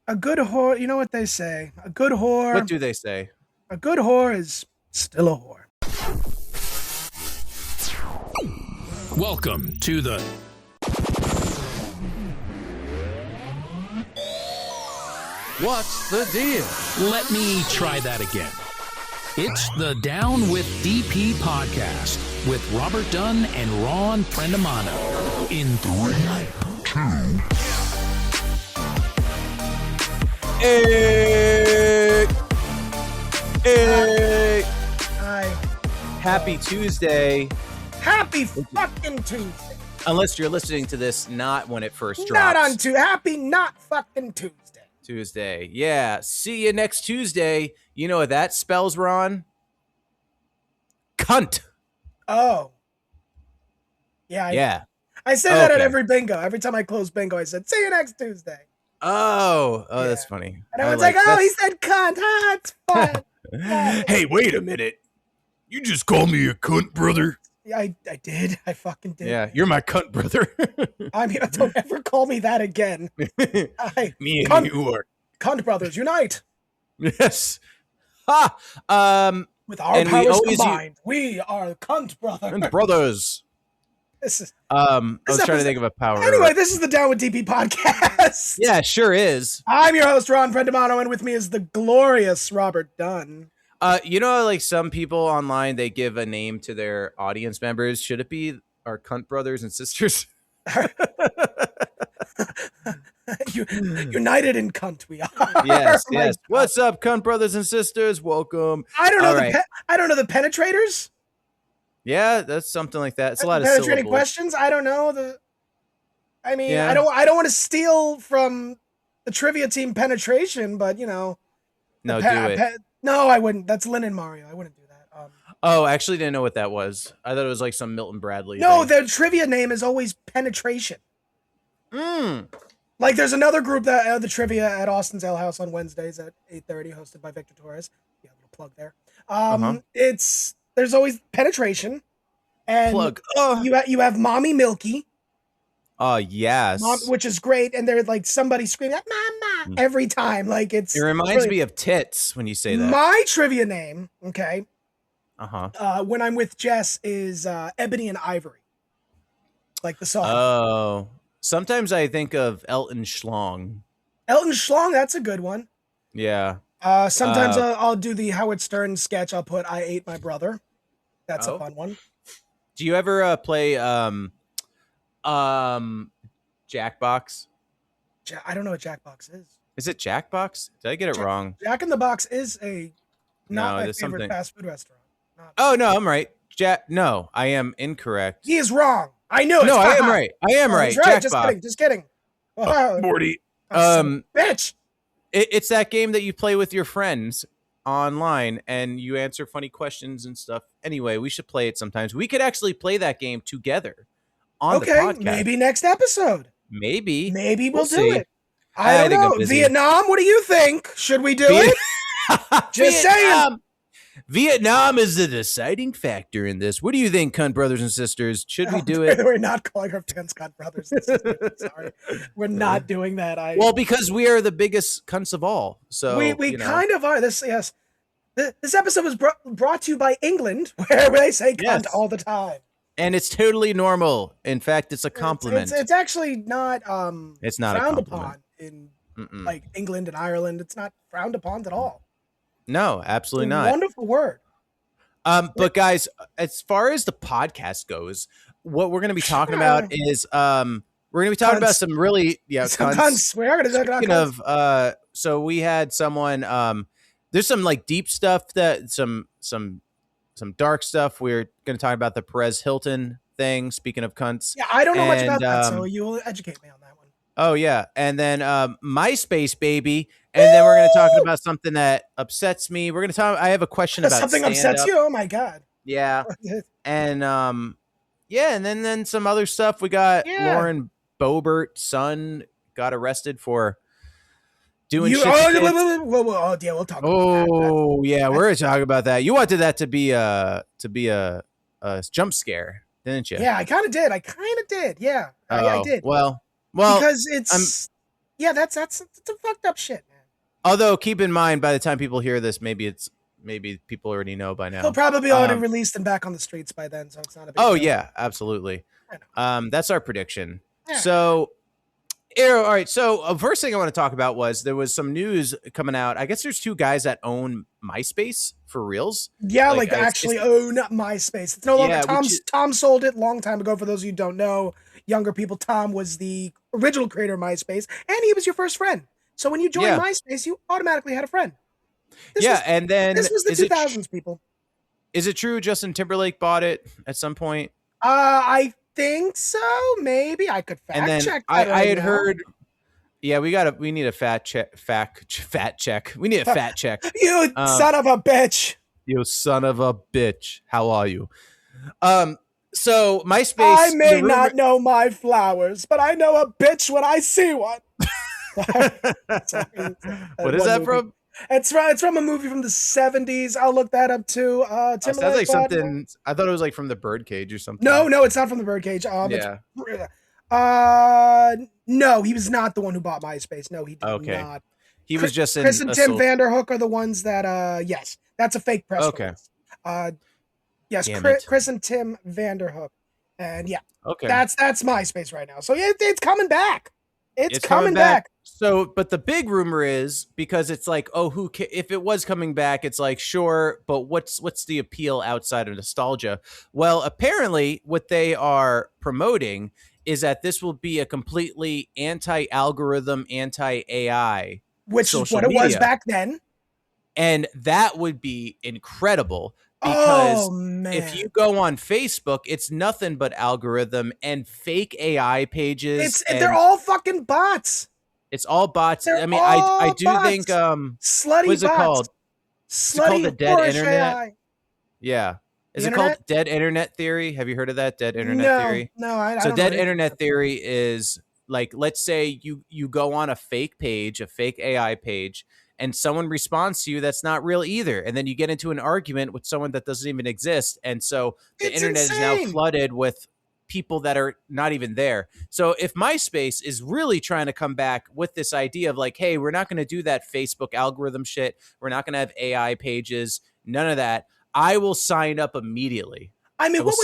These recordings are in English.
A good whore, you know what they say? What do they say? A good whore is still a whore. Welcome to the What's the deal? Let me try that again. It's the Down with DP podcast with Robert Dunn and Ron Prendamano in 3, 2. Hey! Hey! Hi. Happy Tuesday. Happy fucking Tuesday. Unless you're listening to this not when it first drops. Not on Happy not fucking Tuesday. Tuesday. Yeah. See you next Tuesday. You know what that spells, Ron? Cunt. Oh. Yeah. Yeah. I say that at every bingo. Every time I close bingo, I said, see you next Tuesday. Oh, Yeah. That's funny. And everyone's like, he said cunt. Ah, it's fun. Hey, wait a minute. You just called me a cunt, brother. Yeah, I did. I fucking did. Yeah, you're my cunt, brother. I mean, don't ever call me that again. Me and you are. Cunt brothers, unite. Yes. Ha! With our powers combined, we are cunt brothers. Cunt brothers. This is, I was trying to think of a power. Anyway, this is the Down with DP podcast. Yeah, sure is. I'm your host, Ron Prendamano, and with me is the glorious Robert Dunn. You know, like some people online, they give a name to their audience members. Should it be our cunt brothers and sisters? United in cunt, we are. Yes, yes. What's up, cunt brothers and sisters? Welcome. I don't know I don't know the penetrators. Yeah, that's something like that. It's a lot of penetrating syllables. questions. I don't know I mean, Yeah. I don't want to steal from the trivia team penetration, but you know. No, do it. No, I wouldn't. That's Lynn and Mario. I wouldn't do that. Oh, I actually didn't know what that was. I thought it was like some Milton Bradley. No, thing. their trivia name is always penetration. Like there's another group that the trivia at Austin's Ale House on Wednesdays at 8:30, hosted by Victor Torres. Yeah, a little plug there. There's always penetration, and Plug. You have Mommy Milky. Oh yes, which is great, and they're like somebody screaming like "Mama" every time. Like it reminds me of tits when you say that. My trivia name, okay, when I'm with Jess is Ebony and Ivory, like the song. Oh, sometimes I think of Elton Schlong. Elton Schlong, that's a good one. Yeah. Sometimes I'll do the Howard Stern sketch. I'll put "I ate my brother." That's a fun one. Do you ever play Jackbox? I don't know what Jackbox is. Is it Jackbox? Did I get it wrong? Jack in the Box is not my favorite fast food restaurant. Oh no, I'm right. No, I am incorrect. He is wrong. I knew it. No, I am right. I am right. Right. Jackbox. Just kidding. Morty. Bitch. It's that game that you play with your friends online and you answer funny questions and stuff. Anyway, we should play it sometimes. We could actually play that game together on the podcast. Maybe next episode. Maybe we'll do it. I don't know. Vietnam, what do you think? Should we do it? Just saying. Vietnam is the deciding factor in this. What do you think, cunt brothers and sisters? Should we do it? We're not calling our fans cunt brothers and sisters. Sorry. We're not doing that. Well, because we are the biggest cunts of all. So we kind of are. This episode was brought to you by England, where they say cunt all the time. And it's totally normal. In fact, it's a compliment. It's actually not it's not frowned a compliment. upon in like England and Ireland. It's not frowned upon at all. No, absolutely not. Wonderful word. But guys, as far as the podcast goes, what we're going to be talking about is we're going to be talking about some really cunts. We are going to talk about cunts. So we had someone there's some like deep stuff that some dark stuff. We're going to talk about the Perez Hilton thing. Speaking of cunts. Yeah, I don't know much about that, so you will educate me on that one. Oh yeah, and then MySpace baby, and then we're going to talk about something that upsets me. We're going to talk. I have a question about something upsets you. Oh my god. Yeah, and and then some other stuff. We got Lauren Boebert's son got arrested for doing shit. We'll talk about that. Oh yeah, we're going to talk about that. You wanted that to be a jump scare, didn't you? Yeah, I kind of did. Yeah, I did. Well, because Yeah, that's some fucked up shit, man. Although, keep in mind, by the time people hear this, maybe people already know by He'll now. probably already released and back on the streets by then, so it's not a big Oh deal. yeah, absolutely. I know. That's our prediction. Yeah. So, all right. So, first thing I want to talk about was there was some news coming out. I guess there's two guys that own MySpace for reals. Yeah, like actually own MySpace. It's no longer Tom sold it a long time ago. For those of you who don't know, younger people, Tom was the original creator of MySpace, and he was your first friend. So when you joined MySpace, you automatically had a friend. And then this was the 2000s, people. Is it true Justin Timberlake bought it at some point? I think so. Maybe I could fact check. I had heard. Yeah, we need a fat check. We need a fat check. You son of a bitch. You son of a bitch. How are you? So MySpace. I may not know my flowers, but I know a bitch when I see one. What is that from? It's from a movie from the 70s. I'll look that up too. Sounds like something. I thought it was like from the Birdcage or something. No, it's not from the Birdcage. No, he was not the one who bought MySpace. No, he did not. He was just Chris and Tim Vanderhook are the ones that. Yes, that's a fake press release. Yes, Chris and Tim Vanderhook, and that's MySpace right now. So yeah, it's coming back. It's coming back. So, but the big rumor is because it's like, oh, if it was coming back, it's like, sure, but what's the appeal outside of nostalgia? Well, apparently what they are promoting is that this will be a completely anti-algorithm, anti-AI, which is what it was back then. And that would be incredible. Because if you go on Facebook, it's nothing but algorithm and fake AI pages. They're all fucking bots. It's all bots. I mean, I do think slutty what's it bots. called? Is it called the dead internet? AI. Yeah. Is it called dead internet theory? Have you heard of that? Dead internet theory? No, I don't. So dead internet theory is like, let's say you go on a fake page, a fake AI page, and someone responds to you that's not real either. And then you get into an argument with someone that doesn't even exist. And so the internet is now flooded with people that are not even there. So if MySpace is really trying to come back with this idea of like, hey, we're not going to do that Facebook algorithm shit. We're not going to have AI pages. None of that. I will sign up immediately. I mean, one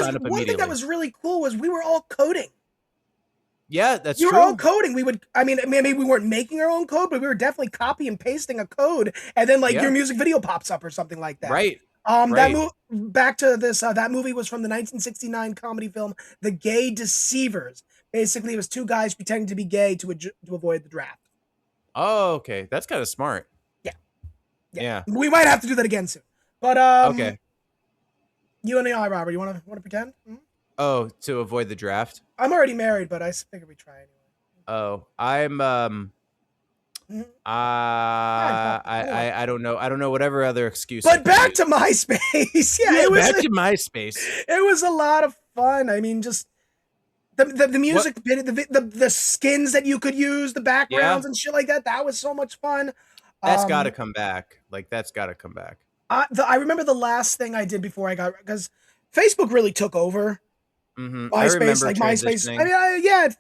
thing that was really cool was we were all coding. Yeah, that's true. We were all coding. Maybe we weren't making our own code, but we were definitely copy and pasting a code, and then your music video pops up or something like that. Right. Back to this. That movie was from the 1969 comedy film The Gay Deceivers. Basically, it was two guys pretending to be gay to avoid the draft. Oh, okay. That's kind of smart. Yeah. We might have to do that again soon. But okay. You and I, Robert, you want to pretend? Mm-hmm. Oh, to avoid the draft? I'm already married, but I figured we try anyway. Oh, I'm I don't know. I don't know whatever other excuse. But back to MySpace. Back to MySpace. It was a lot of fun. I mean, just the music, the skins that you could use, the backgrounds and shit like that. That was so much fun. That's got to come back. That's got to come back. I remember the last thing I did before I got, because Facebook really took over. Mm-hmm. MySpace, MySpace. I mean,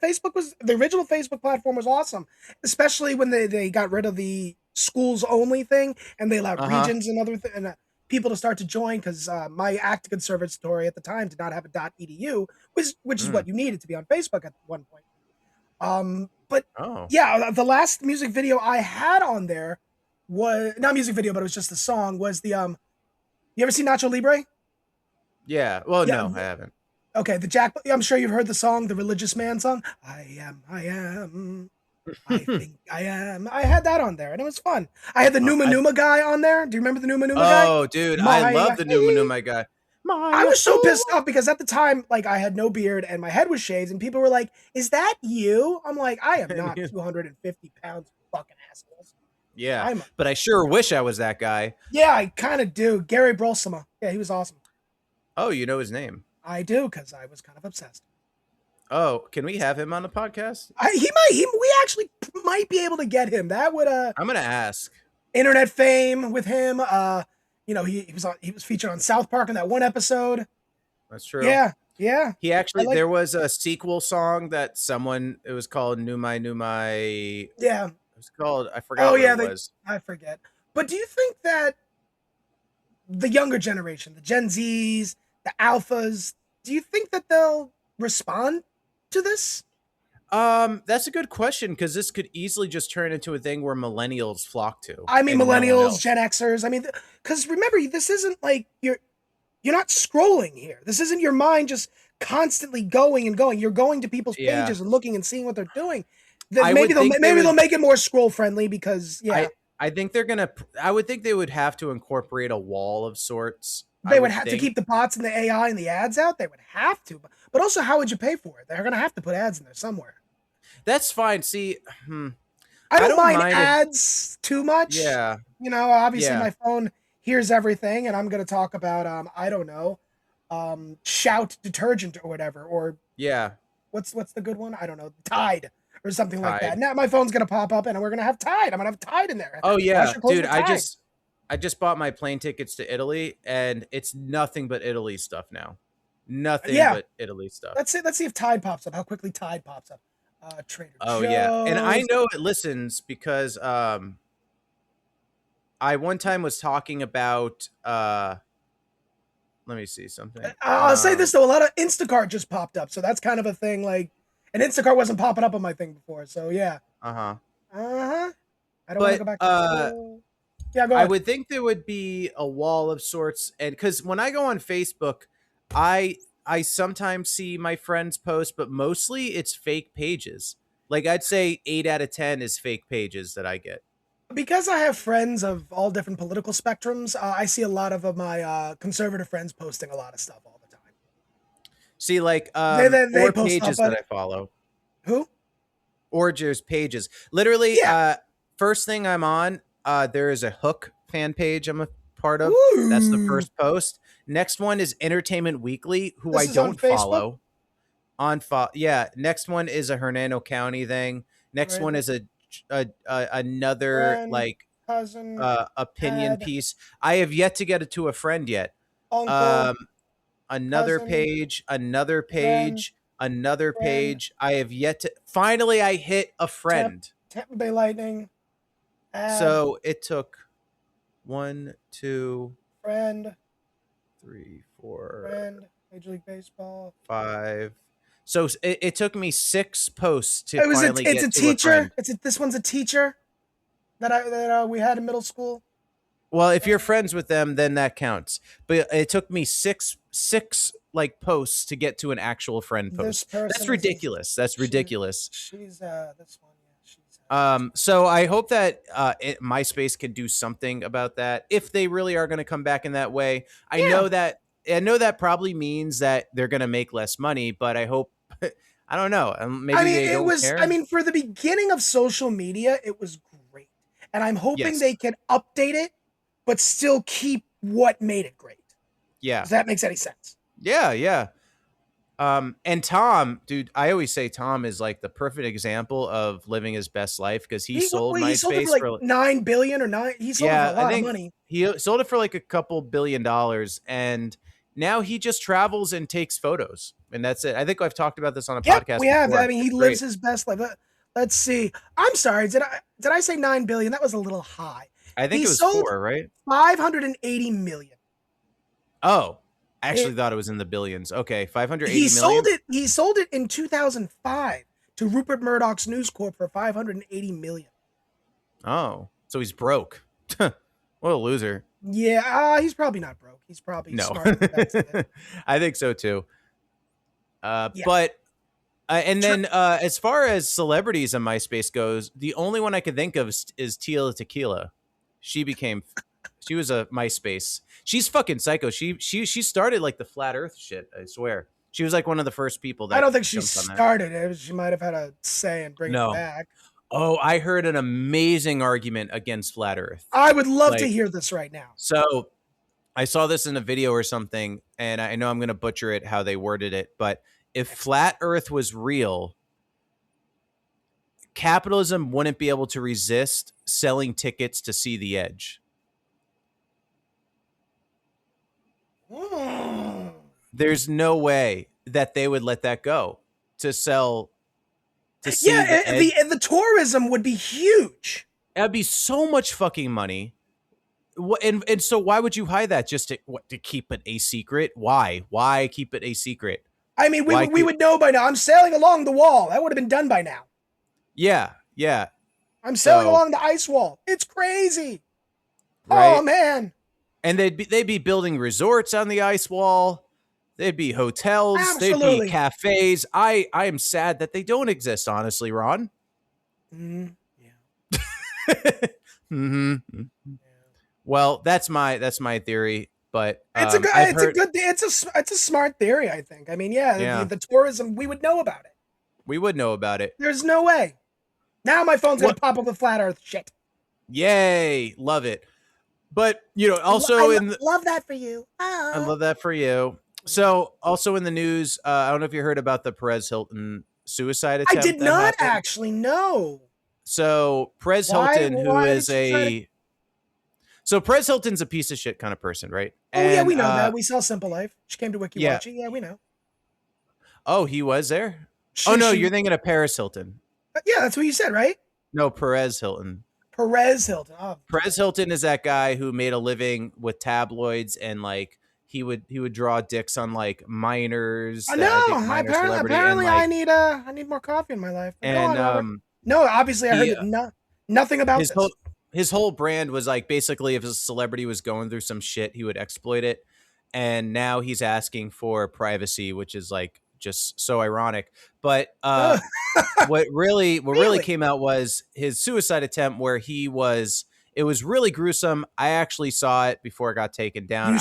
Facebook was the original Facebook platform was awesome, especially when they got rid of the schools only thing and they allowed regions and other and people to start to join, because my active conservatory at the time did not have a .edu, which is what you needed to be on Facebook at one point. The last music video I had on there was not a music video, but it was just a song. Was the you ever seen Nacho Libre? Yeah. Well, no, I haven't. Okay, I'm sure you've heard the song, the Religious Man song. I am, I think I am. I had that on there, and it was fun. I had the Numa Numa guy on there. Do you remember the Numa Numa guy? Oh, dude, I love the Numa Numa guy. I was so pissed off because at the time, I had no beard and my head was shaved, and people were like, "Is that you?" I'm like, "I am not 250 pounds, fucking assholes." Yeah, but I sure wish I was that guy. Yeah, I kind of do. Gary Brolsema. Yeah, he was awesome. Oh, you know his name? I do, because I was kind of obsessed. Oh, can we have him on the podcast? We actually might be able to get him. That would I'm gonna ask. Internet fame with him. He was featured on South Park in that one episode. That's true. Yeah. Yeah. He actually, there was a sequel song that it was called New My. Yeah. It was called, I forgot what it was. I forget. But do you think that the younger generation, the Gen Zs, the Alphas, do you think that they'll respond to this? That's a good question, because this could easily just turn into a thing where millennials flock to. I mean, millennials, Gen Xers. I mean, because remember, this isn't like you're not scrolling here. This isn't your mind just constantly going and going. You're going to people's pages and looking and seeing what they're doing. Maybe they'll make it more scroll friendly because I think I would think they would have to incorporate a wall of sorts. They would have to keep the bots and the AI and the ads out. They would have to, but also, how would you pay for it? They're going to have to put ads in there somewhere. That's fine. See, I don't mind ads too much. Yeah. Obviously my phone hears everything, and I'm going to talk about, I don't know, Shout detergent or whatever, or what's the good one? I don't know, Tide or something like that. Now my phone's going to pop up, and we're going to have Tide. I'm going to have Tide in there. Oh yeah, dude, I just bought my plane tickets to Italy, and it's nothing but Italy stuff now. Nothing but Italy stuff. Let's see if Tide pops up. How quickly Tide pops up. Trader Joe's. Yeah, and I know it listens because I one time was talking about let me see something. I'll say this though, a lot of Instacart just popped up, so that's kind of a thing. Like, and Instacart wasn't popping up on my thing before, so yeah. I don't want to go back to yeah, go ahead. I would think there would be a wall of sorts, and because when I go on Facebook, I sometimes see my friends post, but mostly it's fake pages. Like, I'd say 8 out of 10 is fake pages that I get. Because I have friends of all different political spectrums, I see a lot of my conservative friends posting a lot of stuff all the time. See, like, they post pages that I follow. Who? Or just pages. Literally, first thing I'm on, there is a Hook fan page I'm a part of. Ooh. That's the first post. Next one is Entertainment Weekly, who I don't follow. Next one is a Hernando County thing. Next one is another friend, like cousin, opinion piece. I have yet to get it to a friend yet. Uncle, another cousin, page, another page, another page. I have yet to. Finally, I hit a friend. Tampa Bay Lightning. So it took 1, 2, friend, 3, 4, friend, Major League Baseball, 5. So it took me 6 posts to finally get to a teacher. This one's a teacher that we had in middle school. Well, if you're friends with them, then that counts. But it took me six like posts to get to an actual friend post. That's ridiculous. That's ridiculous. She's this one. So I hope that MySpace can do something about that if they really are going to come back in that way. I know that probably means that they're going to make less money, but I hope. I don't know. Maybe they don't care. I mean, for the beginning of social media, it was great, and I'm hoping they can update it, but still keep what made it great. Yeah, if that makes any sense. Yeah. And Tom, dude, I always say Tom is like the perfect example of living his best life because he sold MySpace sold it for like $9 billion or 9. He sold it for a lot of money. He sold it for like a couple $1 billion, and now he just travels and takes photos, and that's it. I think I've talked about this on a podcast. We have. I mean, he lives his best life. Let's see. I'm sorry. Did I say 9 billion? That was a little high. I think it was 4, right? 580 million. Oh. I actually thought it was in the billions. Okay, 580 million. He sold it in 2005 to Rupert Murdoch's News Corp for 580 million. Oh, so he's broke. What a loser. Yeah, he's probably not broke. He's probably smart. I think so too. But and then as far as celebrities on MySpace goes, the only one I could think of is Tila Tequila. She was a MySpace. She's fucking psycho. She started like the flat Earth shit. I swear. She was like one of the first people that. I don't think she started it. She might have had a say and bring it back. Oh, I heard an amazing argument against flat Earth. I would love to hear this right now. So, I saw this in a video or something, and I know I'm going to butcher it how they worded it, but if flat Earth was real, capitalism wouldn't be able to resist selling tickets to see the edge. There's no way. that they would let that go to sell, to see the tourism would be huge. That'd be so much fucking money. And so why would you hide that? Just to keep it a secret? Why keep it a secret? I mean, we would know by now. I'm sailing along the wall. That would have been done by now. Yeah. I'm sailing along the ice wall. It's crazy. Right? Oh man. And they'd be building resorts on the ice wall. There'd be hotels. Absolutely. There'd be cafes. I am sad that they don't exist, honestly, Ron. Yeah. Mm-hmm. Yeah. Well, that's my theory, but it's a smart theory, I think. I mean, the tourism, we would know about it. We would know about it. There's no way. Now my phone's gonna pop up with flat Earth shit. Yay, love it. But also love that for you. Oh. I love that for you. So also in the news, I don't know if you heard about the Perez Hilton suicide attempt. I did not actually know. So Perez Hilton, Perez Hilton's a piece of shit kind of person, right? Oh, yeah, we know that. We saw Simple Life. She came to WikiWatchy. Yeah, we know. Oh, he was there? You're thinking of Paris Hilton. Yeah, that's what you said, right? No, Perez Hilton. Perez Hilton. Oh. Perez Hilton is that guy who made a living with tabloids and like he would draw dicks on like minors. I know. Apparently, I need more coffee in my life. And no, obviously I heard nothing about this. His whole brand was like basically if a celebrity was going through some shit, he would exploit it. And now he's asking for privacy, which is like just so ironic. But what really came out was his suicide attempt where it was really gruesome. I actually saw it before it got taken down.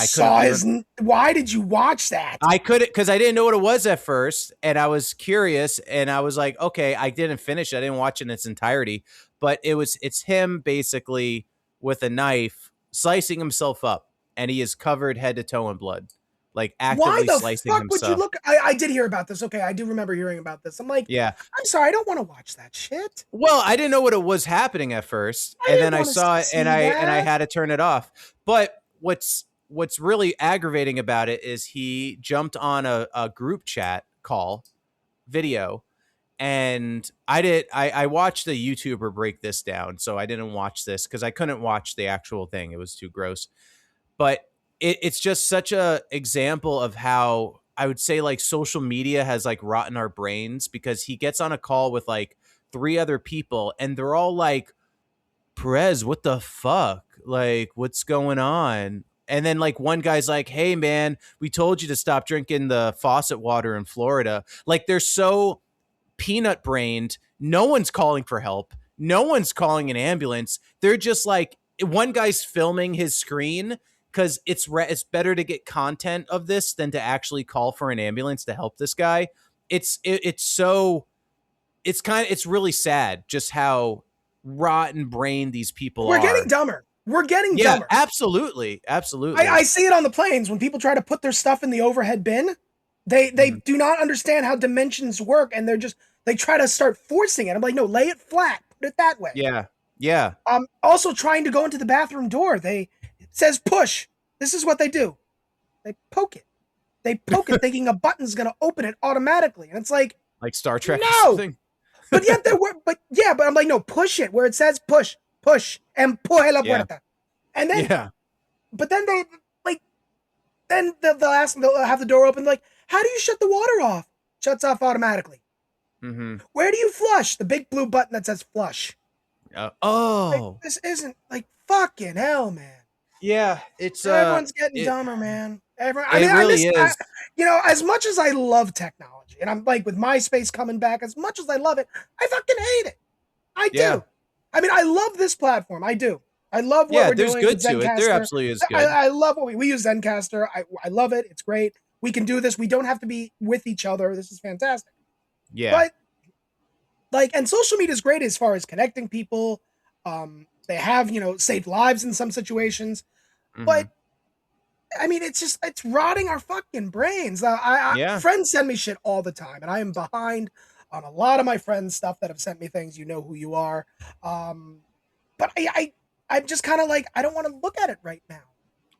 Why did you watch that? I couldn't, because I didn't know what it was at first, and I was curious, and I was like, okay, I didn't finish it. I didn't watch it in its entirety, but it's him basically with a knife slicing himself up, and he is covered head to toe in blood. Like actively slicing himself. Why the fuck would you look? I did hear about this. Okay, I do remember hearing about this. I'm like, yeah. I'm sorry, I don't want to watch that shit. Well, I didn't know what it was happening at first, and then I saw it, and I had to turn it off. But what's really aggravating about it is he jumped on a group chat call video, and I watched a YouTuber break this down, so I didn't watch this because I couldn't watch the actual thing; it was too gross. But it's just such a example of how I would say like social media has like rotten our brains, because he gets on a call with like 3 other people and they're all like, Perez, what the fuck? Like, what's going on? And then like one guy's like, hey man, we told you to stop drinking the faucet water in Florida. Like they're so peanut brained. No one's calling for help. No one's calling an ambulance. They're just like, one guy's filming his screen because it's better to get content of this than to actually call for an ambulance to help this guy. It's really sad just how rotten brained these people are. We're getting dumber. Dumber. Absolutely. I see it on the planes when people try to put their stuff in the overhead bin. They do not understand how dimensions work, and they try to start forcing it. I'm like, no, lay it flat, put it that way. Yeah. Also trying to go into the bathroom door. It says push. This is what they do. They poke it. Thinking a button's going to open it automatically. And it's like Star Trek no. or something. But but I'm like, no, push it where it says push, empuje la puerta. And then, but then they'll have the door open. Like, how do you shut the water off? Shuts off automatically. Mm-hmm. Where do you flush? The big blue button that says flush. Like, this isn't like fucking hell, man. Yeah, it's everyone's getting dumber, man. It really is. As much as I love technology, and I'm like with MySpace coming back, as much as I love it, I fucking hate it. I do. I mean, I love this platform. I do. I love what we're doing. Yeah, there's good to it. There absolutely is good. I love what we use Zencaster. I love it. It's great. We can do this. We don't have to be with each other. This is fantastic. Yeah. But and social media is great as far as connecting people. They have, saved lives in some situations, but I mean, it's rotting our fucking brains. Friends send me shit all the time, and I am behind on a lot of my friends' stuff that have sent me things. You know who you are. But I'm just kind of like, I don't want to look at it right now.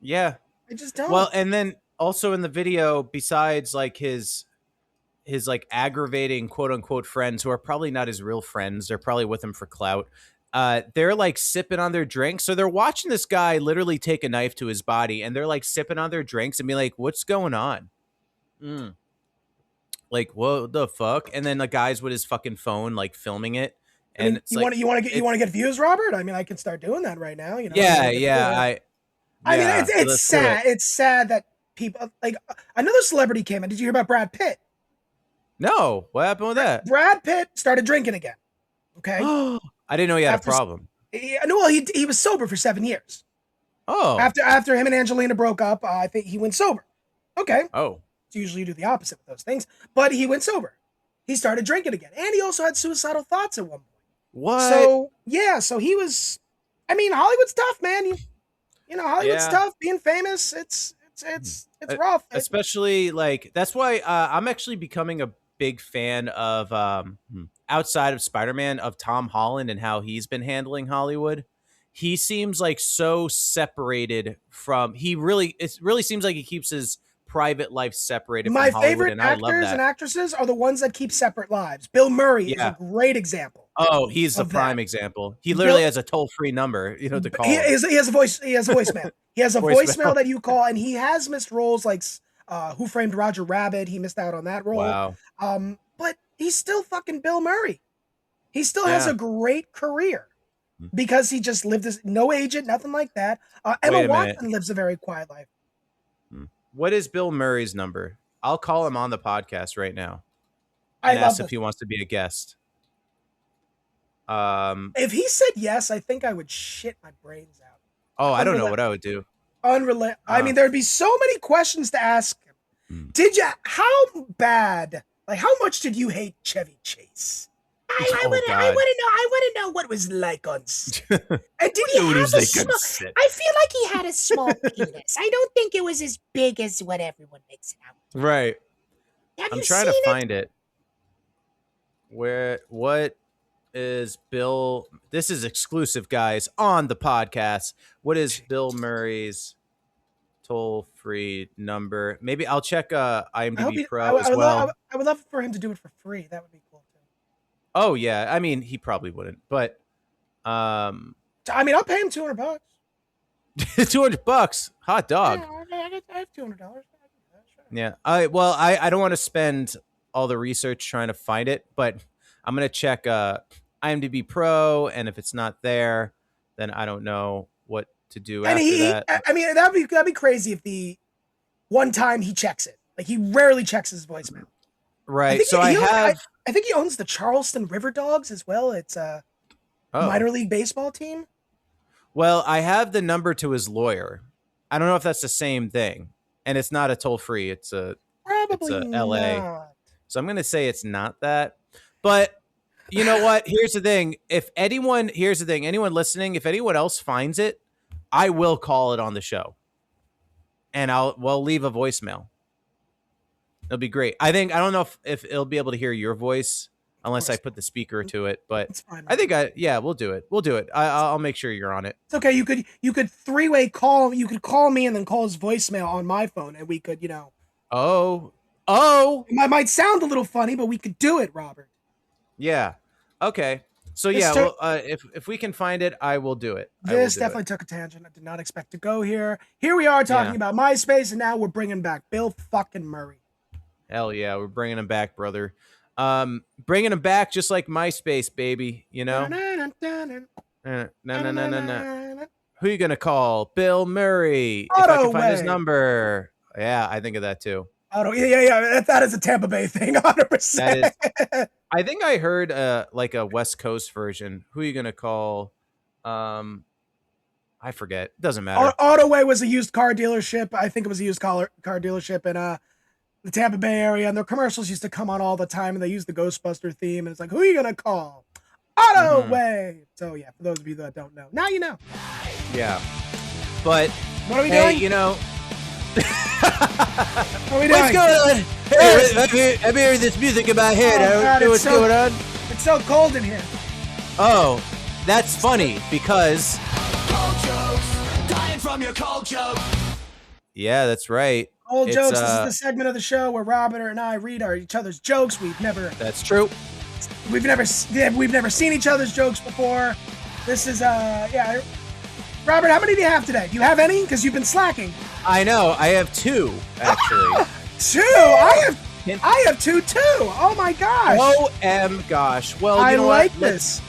Yeah. I just don't. Well, and then also in the video, besides like his his like aggravating quote unquote friends who are probably not his real friends. They're probably with him for clout. They're like sipping on their drinks. So they're watching this guy literally take a knife to his body, and they're like sipping on their drinks and be like, what's going on? Like, what the fuck? And then the guy's with his fucking phone, like filming it. And I mean, it's you want to get views, Robert? I mean, I can start doing that right now. You know? Yeah. I mean, it's sad. It's sad that people like another celebrity came in. Did you hear about Brad Pitt? No. What happened with that? Brad Pitt started drinking again. Okay. I didn't know he had a problem. He was sober for 7 years. Oh. After him and Angelina broke up, I think he went sober. Okay. Oh. So usually you do the opposite with those things, but he went sober. He started drinking again, and he also had suicidal thoughts at one point. What? So yeah, so he was. I mean, Hollywood's tough, man. You know, Hollywood's tough. Being famous, it's rough. Especially like that's why I'm actually becoming a big fan of outside of Spider-Man of Tom Holland and how he's been handling Hollywood. He seems like so separated from. It really seems like he keeps his private life separated from Hollywood. My favorite actors and actresses are the ones that keep separate lives. Bill Murray is a great example. Oh, he's the prime example. He literally has a toll-free number, to call. He has a voicemail. He has a voicemail that you call, and he has missed roles like Who Framed Roger Rabbit. He missed out on that role. Wow. But he's still fucking Bill Murray. He still has a great career because he just lived this no agent, nothing like that. Emma Watson lives a very quiet life. What is Bill Murray's number? I'll call him on the podcast right now and ask if he wants to be a guest. If he said yes, I think I would shit my brains out. Oh, I don't know what I would do. I mean, there'd be so many questions to ask him. How much did you hate Chevy Chase? I want to know what it was like on set. And did he have a small? I feel like he had a small penis. I don't think it was as big as what everyone makes it out. Right. I'm trying to find it. What is Bill? This is exclusive, guys, on the podcast. What is Bill Murray's toll-free number? Maybe I'll check IMDb Pro as well. I would love for him to do it for free. That would be cool. Oh yeah, I mean he probably wouldn't, but I mean I'll pay him $200. $200, hot dog. Yeah, I have $200. Yeah, I don't want to spend all the research trying to find it, but I'm gonna check IMDb Pro, and if it's not there, then I don't know what to do after that. I mean that'd be crazy if the one time he checks it. Like he rarely checks his voicemail. Right. I think he owns the Charleston River Dogs as well. It's a minor league baseball team. Well, I have the number to his lawyer. I don't know if that's the same thing. And it's not a toll-free. It's a LA. Not. So I'm going to say it's not that. But you know what? Here's the thing. Anyone listening, if anyone else finds it, I will call it on the show. And we'll leave a voicemail. It'll be great. I don't know if it'll be able to hear your voice unless I put the speaker to it, but it's fine, I think we'll do it. We'll do it. I'll make sure you're on it. It's okay. You could three-way call. You could call me and then call his voicemail on my phone, and we could, Oh. It might sound a little funny, but we could do it, Robert. Yeah. Okay. So if we can find it, I will do it. This definitely took a tangent. I did not expect to go here. Here we are talking about MySpace, and now we're bringing back Bill fucking Murray. Hell yeah, we're bringing him back, brother. Bringing him back just like MySpace, baby. Who you gonna call? Bill Murray. If I can find his number. Yeah, I think of that too. Yeah. That is a Tampa Bay thing, 100%. I think I heard like a West Coast version. Who are you gonna call? I forget. Doesn't matter. Autoway was a used car dealership. I think it was a used car dealership in the Tampa Bay area, and their commercials used to come on all the time, and they used the Ghostbuster theme, and it's like, who are you gonna call? Autoway. So yeah, for those of you that don't know, now you know. Yeah, but what are we doing? What are we doing? What's going on? Hey, I'm hearing this music in my head. I don't know what's going on. It's so cold in here. Oh, that's funny because cold jokes, dying from your cold joke. Yeah, that's right. Old jokes. This is the segment of the show where Robert and I read each other's jokes. That's true. We've never seen each other's jokes before. This is yeah. Robert, how many do you have today? Do you have any? Because you've been slacking. I know. I have 2 actually. 2. I have 2 too. Oh my gosh. Gosh. Well, I you know like what? this.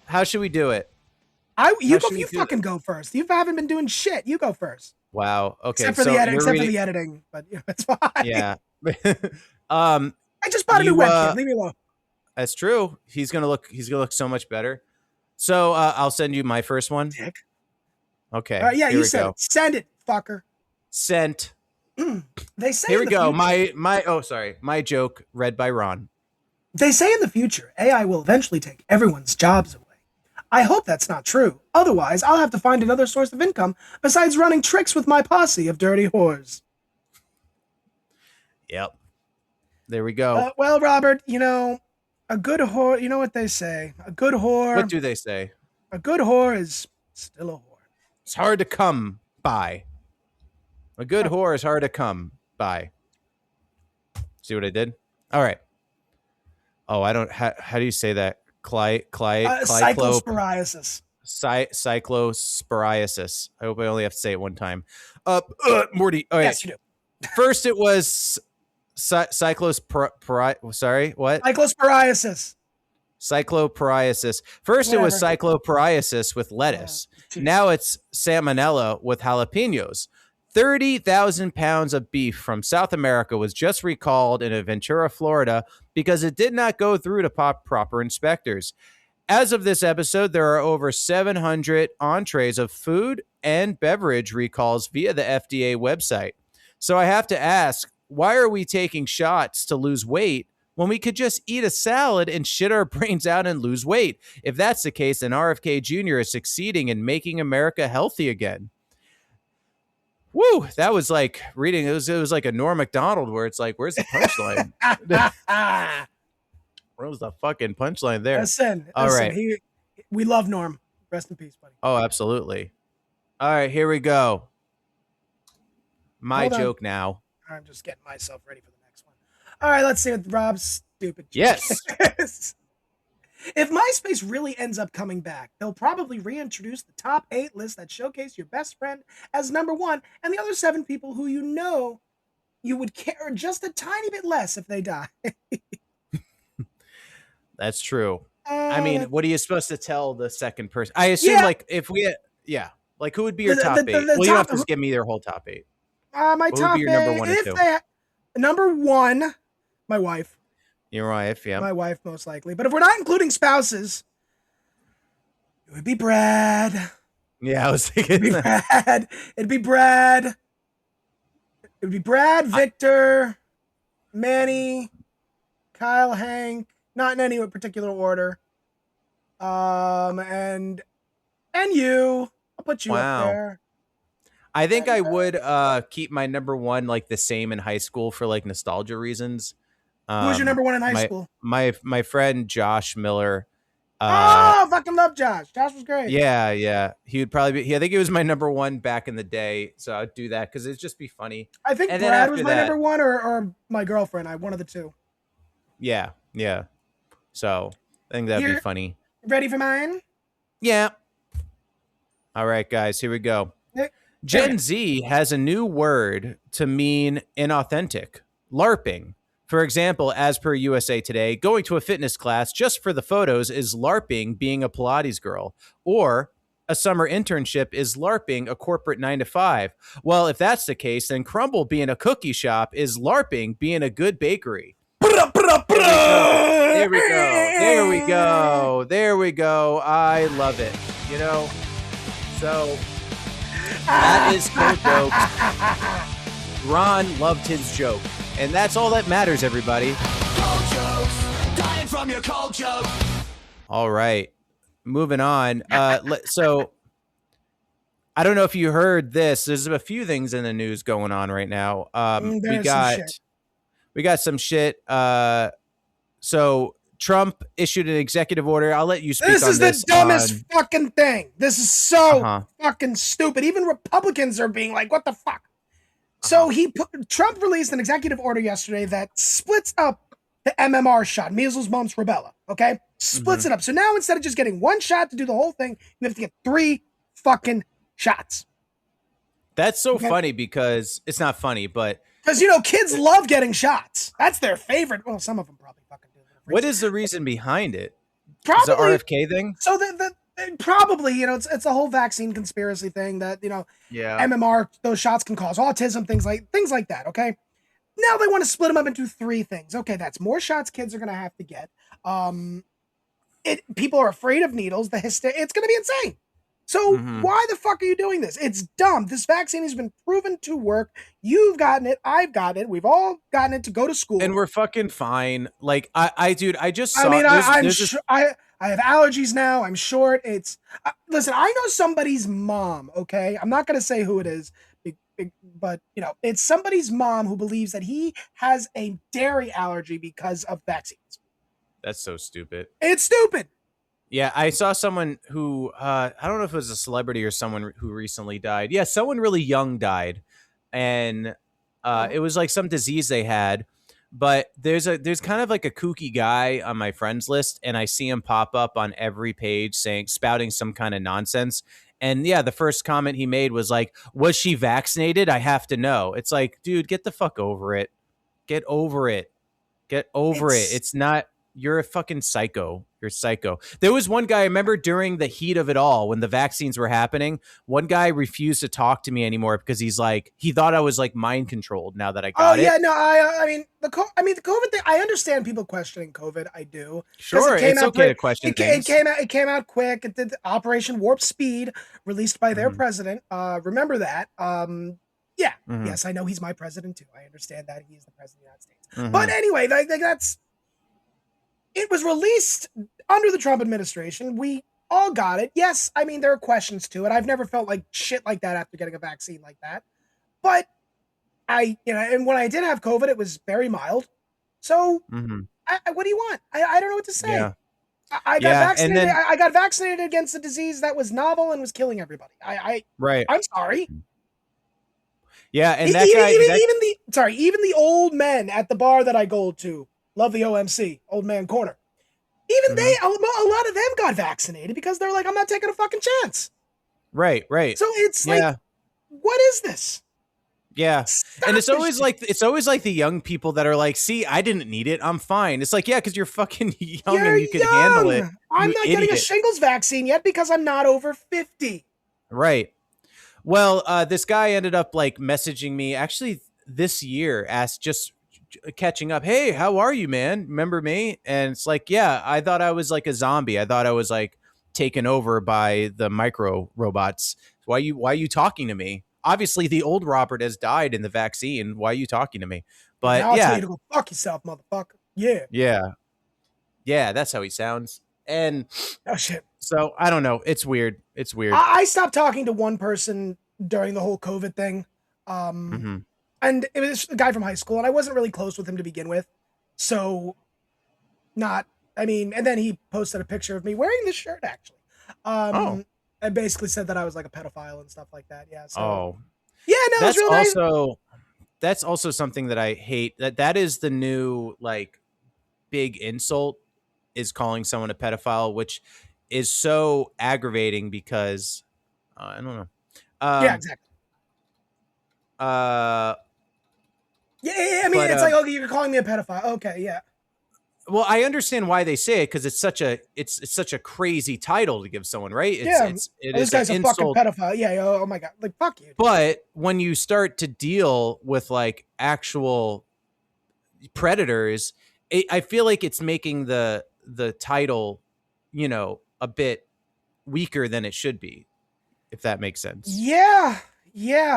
How should we do it? You fucking go first. You haven't been doing shit. You go first. Wow. Okay. Except for the editing, but it's fine. Yeah. I just bought a new webcam. Leave me alone. That's true. He's gonna look so much better. So I'll send you my first one. Dick. Okay. Yeah, you send it. Send it, fucker. Sent. They say here we go. My joke read by Ron. They say in the future, AI will eventually take everyone's jobs away. I hope that's not true. Otherwise, I'll have to find another source of income besides running tricks with my posse of dirty whores. Yep. There we go. Well, Robert, a good whore, you know what they say. A good whore. What do they say? A good whore is still a whore. It's hard to come by. A good whore is hard to come by. See what I did? All right. Oh, I don't. How do you say that? Cyclosporiasis. Cyclosporiasis. I hope I only have to say it one time. Morty. Oh, yes, you do. First, it was Sorry, what? Cyclosporiasis. Cycloporiasis. First, Whatever. It was cycloporiasis with lettuce. Now it's salmonella with jalapenos. 30,000 pounds of beef from South America was just recalled in Ventura, Florida, because it did not go through to proper inspectors. As of this episode, there are over 700 entrees of food and beverage recalls via the FDA website. So I have to ask, why are we taking shots to lose weight when we could just eat a salad and shit our brains out and lose weight? If that's the case, then RFK Jr. is succeeding in making America healthy again. Woo! That was like reading. It was like a Norm Macdonald where it's like, where's the punchline? Where was the fucking punchline there? Listen, right. We love Norm. Rest in peace, buddy. Oh, absolutely. All right, here we go. My joke now. I'm just getting myself ready for the next one. All right, let's see what Rob's stupid joke is. If MySpace really ends up coming back, they'll probably reintroduce the top 8 list that showcase your best friend as number 1 and the other 7 people who you would care just a tiny bit less if they die. That's true. I mean, what are you supposed to tell the second person? I assume if we like who would be your top 8? Well, you don't have to give me their whole top 8. My top 8, number 1 and 2? Number 1, my wife. Your wife, yeah. My wife, most likely. But if we're not including spouses, it would be Brad. Yeah, I was thinking It'd be Brad. Victor, Manny, Kyle, Hank. Not in any particular order. And you. I'll put you up there. I think I would keep my number 1 like the same in high school for like nostalgia reasons. Who was your number 1 in high school? My friend Josh Miller. Fucking love Josh. Josh was great. Yeah. He would probably be. I think he was my number 1 back in the day. So I'd do that because it'd just be funny. I think Brad was my number 1 or my girlfriend. One of the two. Yeah. So I think that'd be funny. Ready for mine? Yeah. All right, guys. Here we go. Gen Z has a new word to mean inauthentic. LARPing. For example, as per USA Today, going to a fitness class just for the photos is LARPing being a Pilates girl. Or a summer internship is LARPing a corporate 9-to-5. Well, if that's the case, then Crumble being a cookie shop is LARPing being a good bakery. There we go. I love it. So that is cold jokes. Ron loved his joke. And that's all that matters, everybody. Cold jokes, dying from your cold joke. All right, moving on. So I don't know if you heard this. There's a few things in the news going on right now. We got some shit. So Trump issued an executive order. I'll let you speak on this. This is the dumbest fucking thing. This is so fucking stupid. Even Republicans are being like, what the fuck? So Trump released an executive order yesterday that splits up the MMR shot, measles, mumps, rubella. Okay, splits it up. So now instead of just getting one shot to do the whole thing, you have to get 3 fucking shots. That's so funny because it's not funny, but because kids love getting shots. That's their favorite. Well, some of them probably fucking do. What is the reason behind it? Probably the RFK thing. So probably it's a whole vaccine conspiracy thing that MMR, those shots can cause autism, things like that. Okay, now they want to split them up into 3 things. Okay, that's more shots kids are gonna have to get. People are afraid of needles. It's gonna be insane. So why the fuck are you doing this? It's dumb. This vaccine has been proven to work. You've gotten it. I've gotten it. We've all gotten it to go to school, and we're fucking fine. Like I just saw. I have allergies now. I'm short. Listen. I know somebody's mom. Okay, I'm not gonna say who it is, but it's somebody's mom who believes that he has a dairy allergy because of vaccines. That's so stupid. It's stupid. Yeah, I saw someone who, I don't know if it was a celebrity or someone who recently died. Yeah, someone really young died. And it was like some disease they had. But there's kind of like a kooky guy on my friends list, and I see him pop up on every page spouting some kind of nonsense. And yeah, the first comment he made was like, was she vaccinated? I have to know. It's like, dude, get the fuck over it. Get over it. Get over it. It's not, you're a fucking psycho. You're psycho. There was one guy, I remember during the heat of it all, when the vaccines were happening, one guy refused to talk to me anymore because he thought I was like mind controlled now that I got it. Oh yeah, no, I mean the COVID thing. I understand people questioning COVID. I do. Sure, it's okay to question things. It came out quick. It did Operation Warp Speed, released by their president. Remember that? Yeah. Yes, I know he's my president too. I understand that he's the president of the United States. But anyway, that's. It was released under the Trump administration. We all got it. Yes, I mean, there are questions to it. I've never felt like shit like that after getting a vaccine like that. But and when I did have COVID, it was very mild. So what do you want? I don't know what to say. Yeah. I got vaccinated. I got vaccinated against a disease that was novel and was killing everybody. I'm sorry. Yeah, and even the old men at the bar that I go to. Love the OMC, Old Man Corner. Even a lot of them got vaccinated because they're like, I'm not taking a fucking chance. Right. So it's like, what is this? Yeah. And it's always like the young people that are like, see, I didn't need it. I'm fine. It's like, yeah, because you're fucking young and you can handle it. I'm not getting a shingles vaccine yet because I'm not over 50. Right. Well, this guy ended up like messaging me actually this year, catching up. Hey, how are you, man? Remember me? And it's like, yeah, I thought I was like a zombie. I thought I was like taken over by the micro robots. Why are you talking to me? Obviously, the old Robert has died in the vaccine. Why are you talking to me? But now I'll tell you to go fuck yourself, motherfucker. Yeah. That's how he sounds. And oh shit. So I don't know. It's weird. I stopped talking to one person during the whole COVID thing. And it was a guy from high school, and I wasn't really close with him to begin with. So, and then he posted a picture of me wearing this shirt, actually. And basically said that I was like a pedophile and stuff like that. Yeah. So, yeah, no, that's really nice. That's also something that I hate. That is the new, like, big insult, is calling someone a pedophile, which is so aggravating because, I don't know. Yeah, exactly. Yeah, I mean, it's like, okay, you're calling me a pedophile. Okay, yeah. Well, I understand why they say it because it's such a crazy title to give someone, right? This guy's a fucking pedophile. Yeah. Oh my god, like fuck you. But when you start to deal with like actual predators, I feel like it's making the title, a bit weaker than it should be, if that makes sense. Yeah.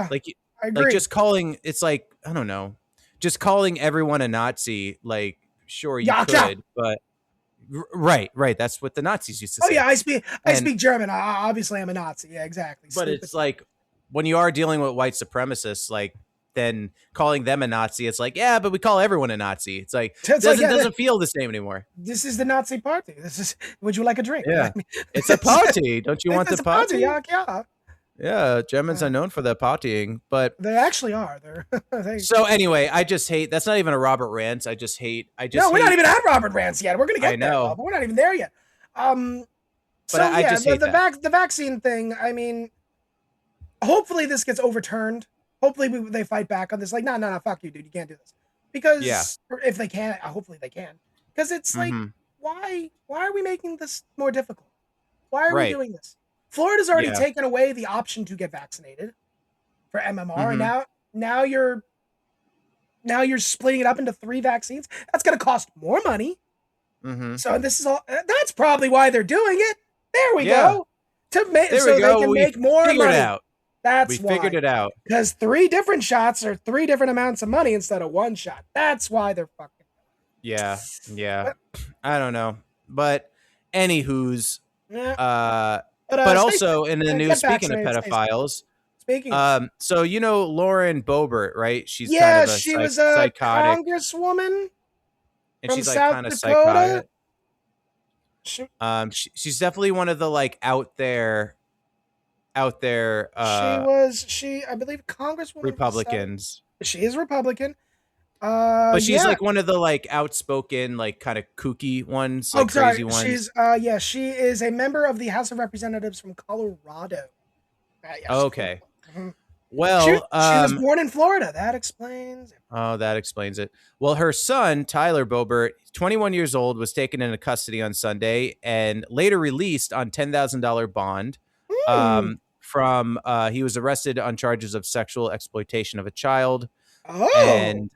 Like I agree. Like just calling, it's like, I don't know, just calling everyone a Nazi, like, sure, you could, but right. That's what the Nazis used to say. Oh yeah, I speak German. Obviously, I'm a Nazi. Yeah, exactly. But it's like, when you are dealing with white supremacists, like, then calling them a Nazi, it's like, yeah, but we call everyone a Nazi. It's like, doesn't feel the same anymore. This is the Nazi party. Would you like a drink? Yeah. It's a party. Don't you want the party? Yeah. Yeah, Germans are known for their partying, but they actually are. So anyway, I just hate. That's not even a Robert rant. I just hate. No, we're not even at Robert rants yet. We're gonna get there, though, but we're not even there yet. So I yeah, just hate the vaccine thing. I mean, hopefully this gets overturned. Hopefully they fight back on this. Like, no, fuck you, dude. You can't do this. Because if they can, hopefully they can. Because it's like, why are we making this more difficult? Why are we doing this? Florida's already taken away the option to get vaccinated for MMR, and now you're splitting it up into 3 vaccines. That's going to cost more money. So this is all. That's probably why they're doing it. There we go. They can make more money. That's why. We figured it out. Because 3 different shots are 3 different amounts of money instead of 1 shot. That's why they're fucking. Yeah. I don't know, but anywho's. But also in the news, speaking of pedophiles. So Lauren Boebert, right? She's kind of she was a psychotic congresswoman, and she's like South kind of Dakota. psychotic. She's definitely one of the like out there. I believe Congresswoman Republicans. She is Republican. But she's like one of the like outspoken, like kind of kooky ones, like crazy ones. She is a member of the House of Representatives from Colorado. Okay. Well, she was born in Florida. That explains it. Oh, that explains it. Well, her son, Tyler Boebert, 21 years old, was taken into custody on Sunday and later released on $10,000 bond. He was arrested on charges of sexual exploitation of a child. And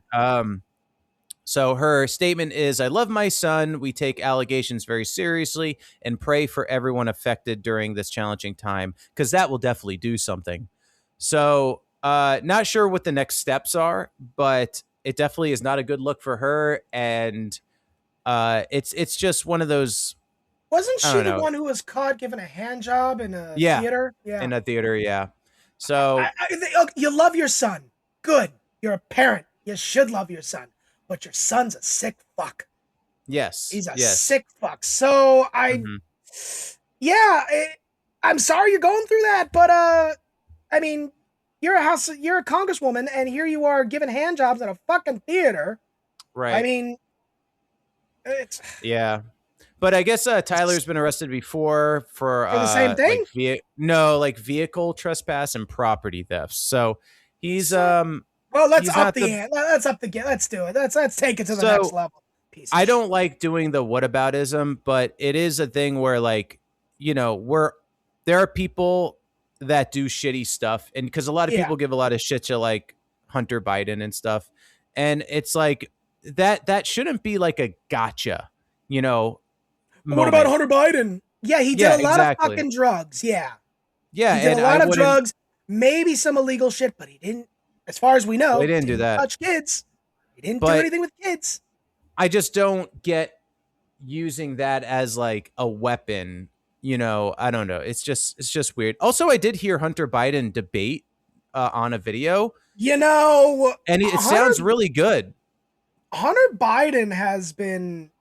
so her statement is, I love my son. We take allegations very seriously and pray for everyone affected during this challenging time, because that will definitely do something. So not sure what the next steps are, but it definitely is not a good look for her. And it's just one of those. Wasn't she the one who was caught giving a hand job in a theater? Yeah, in a theater, yeah. So you love your son. Good. You're a parent. You should love your son. But your son's a sick fuck. Yes. He's a sick fuck. So I'm sorry you're going through that, but I mean, you're a congresswoman, and here you are giving hand jobs at a fucking theater. Right. I mean, it's But I guess Tyler's been arrested before for the same thing. Like vehicle trespass and property theft. So he's Well, let's up the ante. Let's up the game. Let's do it. Let's take it to the next level. I don't like doing the whataboutism, but it is a thing where, like, there are people that do shitty stuff, and because a lot of people give a lot of shit to like Hunter Biden and stuff, and it's like that shouldn't be like a gotcha, What about Hunter Biden? Yeah, he did a lot of fucking drugs. Yeah, he did a lot of drugs, maybe some illegal shit, but he didn't. As far as we know, he didn't do that. Touch kids. He didn't do anything with kids. I just don't get using that as like a weapon. I don't know. It's just weird. Also, I did hear Hunter Biden debate on a video. And it sounds really good. Hunter Biden has been.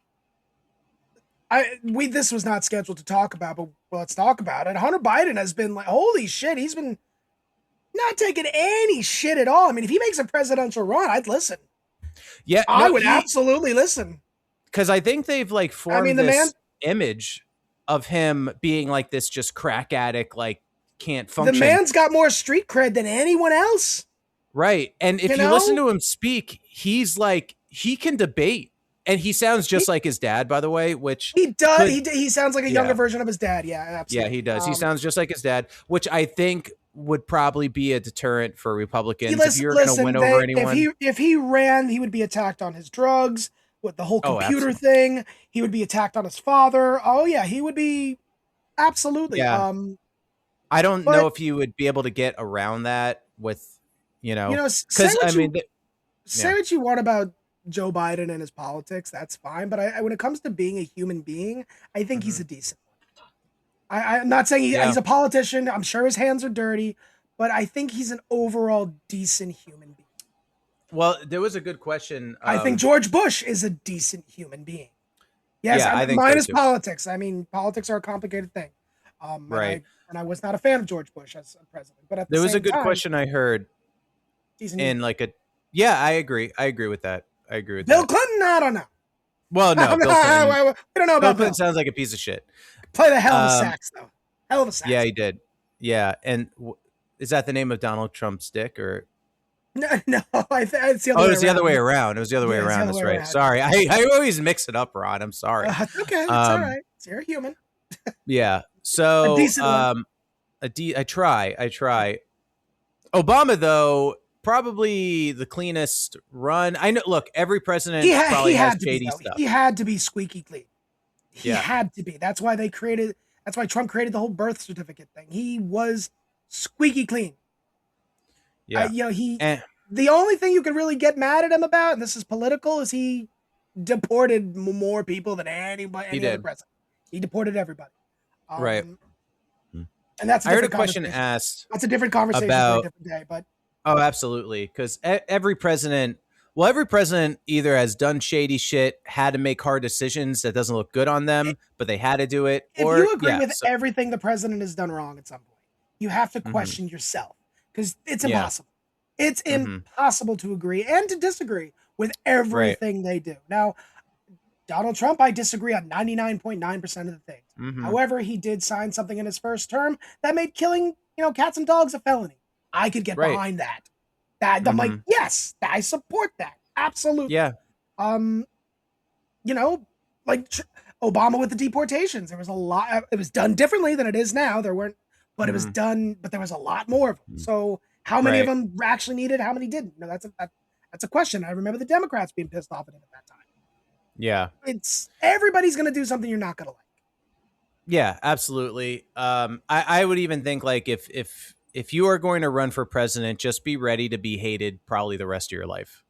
This was not scheduled to talk about, but let's talk about it. Hunter Biden has been like, holy shit, he's been not taking any shit at all. I mean, if he makes a presidential run, I'd listen. Yeah, I would absolutely listen. Because I think they've like formed this image of him being like this just crack addict, like can't function. The man's got more street cred than anyone else. Right. And if you listen to him speak, he's like, he can debate. And he sounds just like his dad, by the way, which he does. He sounds like a younger version of his dad. Yeah, absolutely. Yeah, he does. He sounds just like his dad, which I think would probably be a deterrent for Republicans if you're going to win over anyone. If he ran, he would be attacked on his drugs with the whole computer thing. He would be attacked on his father. Oh yeah, he would be absolutely. Yeah. I don't know if you would be able to get around that with, because say what you want about Joe Biden and his politics, that's fine. But when it comes to being a human being, I think he's a decent one. I'm not saying he's a politician. I'm sure his hands are dirty, but I think he's an overall decent human being. Well, there was a good question. I think George Bush is a decent human being. Yes, I think minus so too. politics. I mean, politics are a complicated thing. Right. And I was not a fan of George Bush as a president. But there was a good question I heard in like a. Yeah, I agree. I agree with that. Bill Clinton, I don't know. Well, no, Bill Clinton. We don't know about Bill Clinton. Sounds like a piece of shit. Play the hell of a sax, though. Hell of a sax. Yeah, he did. Yeah, and is that the name of Donald Trump's dick or? No, it's the other way around. Oh, it was the other way around. It was the other way around. That's right. Sorry, I always mix it up, Rod. I'm sorry. Okay, it's all right. You're a human. Yeah. So, I try. Obama, though, probably the cleanest run. I know. Look, every president probably has shady stuff. He had to be squeaky clean. He had to be. That's why Trump created the whole birth certificate thing. He was squeaky clean. Yeah. The only thing you can really get mad at him about, and this is political, is he deported more people than any other president. He deported everybybody. Right. And that's I heard a question asked. That's a different conversation for a different day, but. Oh, absolutely. Because every president either has done shady shit, had to make hard decisions that doesn't look good on them, but they had to do it. If you agree with everything the president has done wrong at some point, you have to question yourself because it's impossible. It's impossible to agree and to disagree with everything they do. Now, Donald Trump, I disagree on 99.9% of the things. However, he did sign something in his first term that made killing, cats and dogs a felony. I could get behind that. I'm like, yes, I support that. Absolutely. Yeah. Like Obama with the deportations. There was a lot. It was done differently than it is now. There weren't, but it was done. But there was a lot more of them. So how many of them actually needed? How many didn't? No, that's a question. I remember the Democrats being pissed off at him at that time. Yeah. Everybody's going to do something you're not going to like. Yeah, absolutely. I would even think like if you are going to run for president, just be ready to be hated probably the rest of your life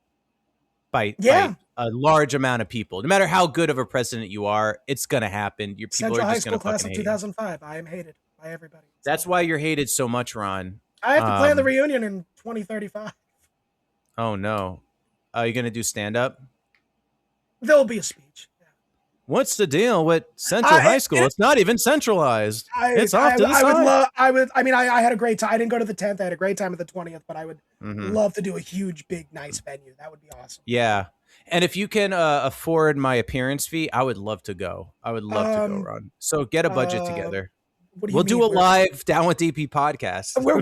by a large amount of people. No matter how good of a president you are, it's going to happen. People Central are just High going School to class fucking of hate 2005. I am hated by everybody. That's why you're hated so much, Ron. I have to plan the reunion in 2035. Oh, no. Are you going to do stand-up? There'll be a speech. What's the deal with Central High School? It's not even centralized. It's off to the side. I had a great time. I didn't go to the 10th. I had a great time at the 20th, but I would love to do a huge, big, nice venue. That would be awesome. Yeah. And if you can afford my appearance fee, I would love to go. I would love to go, Ron. So get a budget together. We'll do a live Down with DP podcast. We're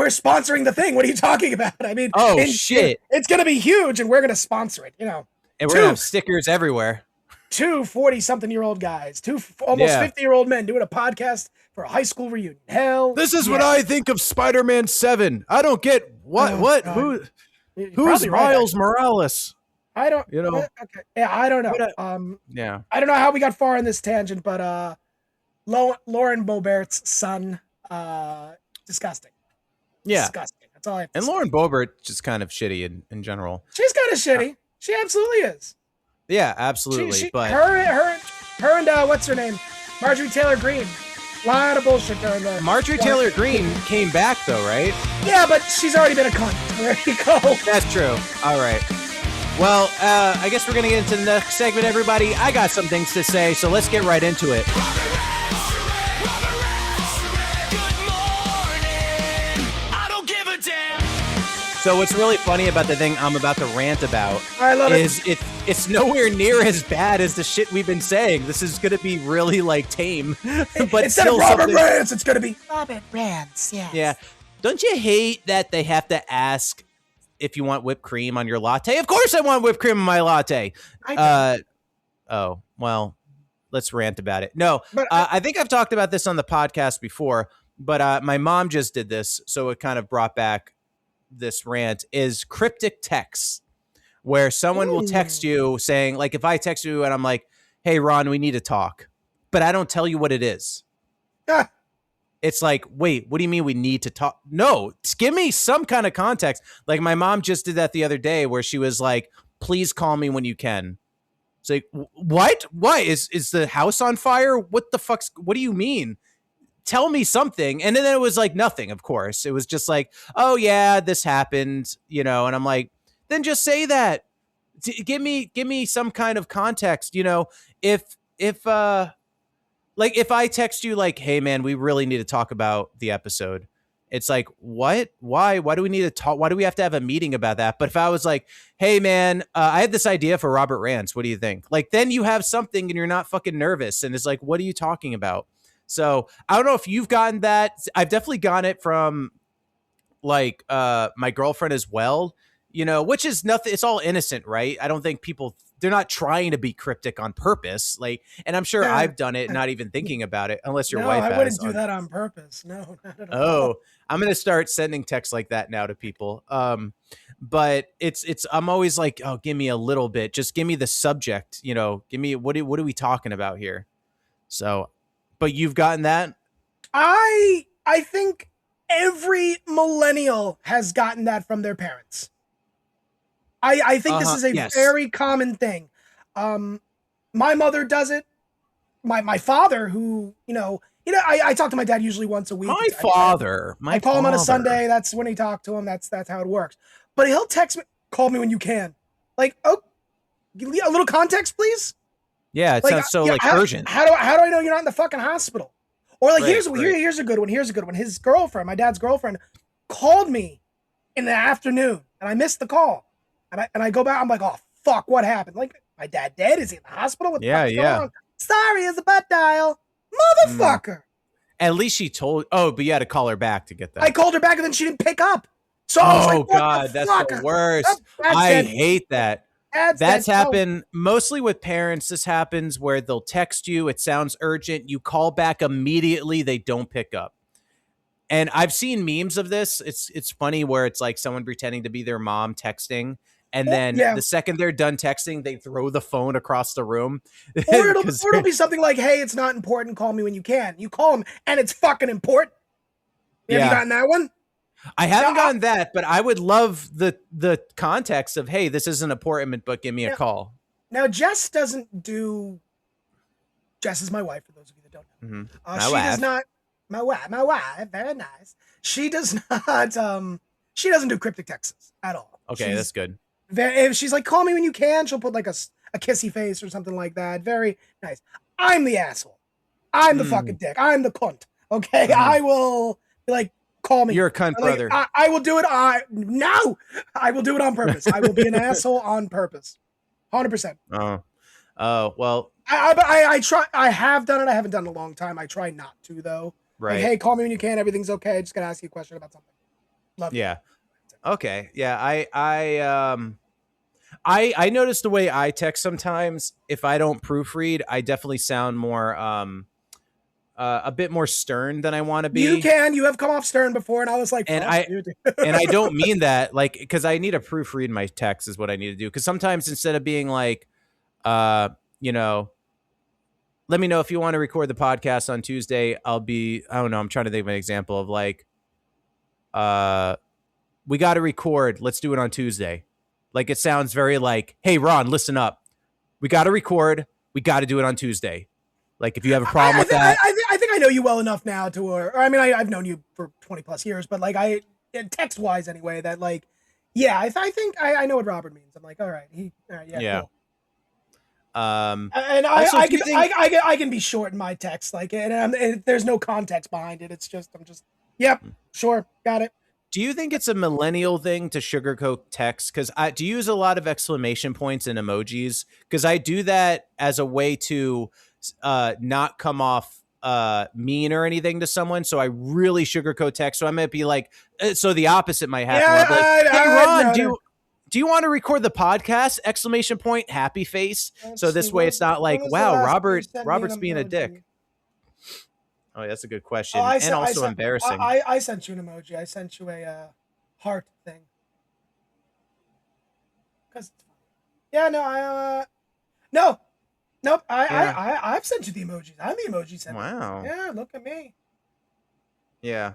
sponsoring the thing. What are you talking about? I mean, shit. It's going to be huge, and we're going to sponsor it. And we're going to have stickers everywhere. 2 40-something-year-old guys, 2 almost 50-year-old men doing a podcast for a high school reunion. Hell, this is what I think of Spider-Man 7. I don't get who's Miles Morales? I don't. Okay. Yeah, I don't know. I don't know how we got far in this tangent, but Lauren Boebert's son, disgusting. Yeah, disgusting. That's all I have to say. Lauren Boebert just kind of shitty in general. She's kind of shitty. She absolutely is. Yeah, absolutely. But her and what's her name, Marjorie Taylor Greene. A lot of bullshit there. Marjorie Taylor Greene came back though, right? Yeah, but she's already been a cunt. There you go. That's true. All right. Well, I guess we're gonna get into the next segment, everybody. I got some things to say, so let's get right into it. So what's really funny about the thing I'm about to rant about it's nowhere near as bad as the shit we've been saying. This is going to be really like tame. But instead of Robert Rants, it's going to be Robert Rants, yes. Yeah. Don't you hate that they have to ask if you want whipped cream on your latte? Of course I want whipped cream on my latte. Oh, well, let's rant about it. No, but I think I've talked about this on the podcast before, but my mom just did this, so it kind of brought back this rant is cryptic texts where someone will text you saying, like, if I text you and I'm like, hey, Ron, we need to talk, but I don't tell you what it is. It's like, wait, what do you mean we need to talk? No, give me some kind of context. Like my mom just did that the other day where she was like, please call me when you can. It's like, what? Why is the house on fire? What do you mean? Tell me something. And then it was like nothing, of course. It was just like, oh yeah, this happened, and I'm like, then just say that. Give me some kind of context. If like if I text you like, hey man, we really need to talk about the episode. It's like, what? Why? Why do we need to talk? Why do we have to have a meeting about that? But if I was like, hey man, I had this idea for Robert Rants. What do you think? Like, then you have something and you're not fucking nervous. And it's like, what are you talking about? So I don't know if you've gotten that. I've definitely gotten it from like my girlfriend as well, you know, which is nothing. It's all innocent, right? I don't think they're not trying to be cryptic on purpose. Like, and I'm sure I've done it, not even thinking about it, unless your wife has. I wouldn't do that on purpose. No, not at all. Oh, I'm going to start sending texts like that now to people. But I'm always like, oh, give me a little bit. Just give me the subject, you know, give me, what are we talking about here? So, but you've gotten that? I think every millennial has gotten that from their parents. I think this is a very common thing. My mother does it. My father, who, I talk to my dad usually once a week. I call him on a Sunday. That's when he talk to him. That's how it works. But he'll text me, call me when you can. Like, oh, a little context, please. Yeah, it sounds so urgent. How do I know you're not in the fucking hospital? Or like, here's a good one. Here's a good one. His girlfriend, my dad's girlfriend, called me in the afternoon, and I missed the call. And I go back. I'm like, oh fuck, what happened? Like, my dad dead? Is he in the hospital? What the fuck's going on? Sorry, it's a butt dial, motherfucker. At least she told. Oh, but you had to call her back to get that. I called her back, and then she didn't pick up. So God, that's the worst. I hate that. That's happened mostly with parents. This happens where they'll text you. It sounds urgent. You call back immediately. They don't pick up. And I've seen memes of this. It's funny where it's like someone pretending to be their mom texting. And then the second they're done texting, they throw the phone across the room. Or it'll be something like, hey, it's not important. Call me when you can. You call them and it's fucking important. Have you gotten that one? I haven't gotten that, but I would love the context of, hey, this isn't important, but give me a call. Now, Jess doesn't do. Jess is my wife, for those of you that don't know. Mm-hmm. Does not. My wife, very nice. She does not. She doesn't do cryptic texts at all. Okay, that's good. If she's like, call me when you can, she'll put like a kissy face or something like that. Very nice. I'm the asshole. I'm the fucking dick. I'm the cunt. Okay, I will be like, call me. You're a cunt, brother. I will do it. No, I will do it on purpose. I will be an asshole on purpose. 100%. Oh, well. I try. I have done it. I haven't done it in a long time. I try not to, though. Right. Like, hey, call me when you can. Everything's okay. Just gotta ask you a question about something. Love you. Yeah. Okay. Yeah. I notice the way I text sometimes. If I don't proofread, I definitely sound more a bit more stern than I want to be. You have come off stern before, and I was like, and I don't mean that, like, because I need to proofread my text is what I need to do. Because sometimes instead of being like, let me know if you want to record the podcast on Tuesday, I don't know. I'm trying to think of an example of like, we got to record. Let's do it on Tuesday. Like, it sounds very like, hey, Ron, listen up. We got to record. We got to do it on Tuesday. Like, if you have a problem with that. I think I know you well enough now I've known you for 20 plus years, but like text wise anyway, that like, yeah, I think I know what Robert means. I'm like, all right. Yeah. Cool. And I can be short in my text, like, and there's no context behind it. It's just, yep, sure. Got it. Do you think it's a millennial thing to sugarcoat text? Because do you use a lot of exclamation points and emojis? Because I do that as a way to not come off mean or anything to someone. So I really sugarcoat text. So I might be like, so the opposite might happen. Yeah, hey, Ron, do you want to record the podcast? Exclamation point, happy face. So this way it's not like, wow, Robert's being a dick. Oh, that's a good question. And also embarrassing. I sent you an emoji. I sent you a heart thing. Nope. I've sent you the emojis. I'm the emoji sender. Wow. Yeah, look at me. Yeah.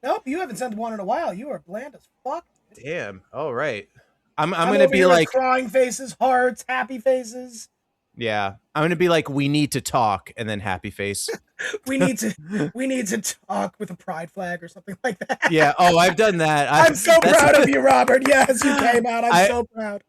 Nope, you haven't sent one in a while. You are bland as fuck. Damn. All right. I'm gonna be like crying faces, hearts, happy faces. Yeah, I'm gonna be like, we need to talk, and then happy face. we need to talk with a pride flag or something like that. Yeah. Oh, I've done that. I'm so proud of you, Robert. Yes, you came out. I'm so proud.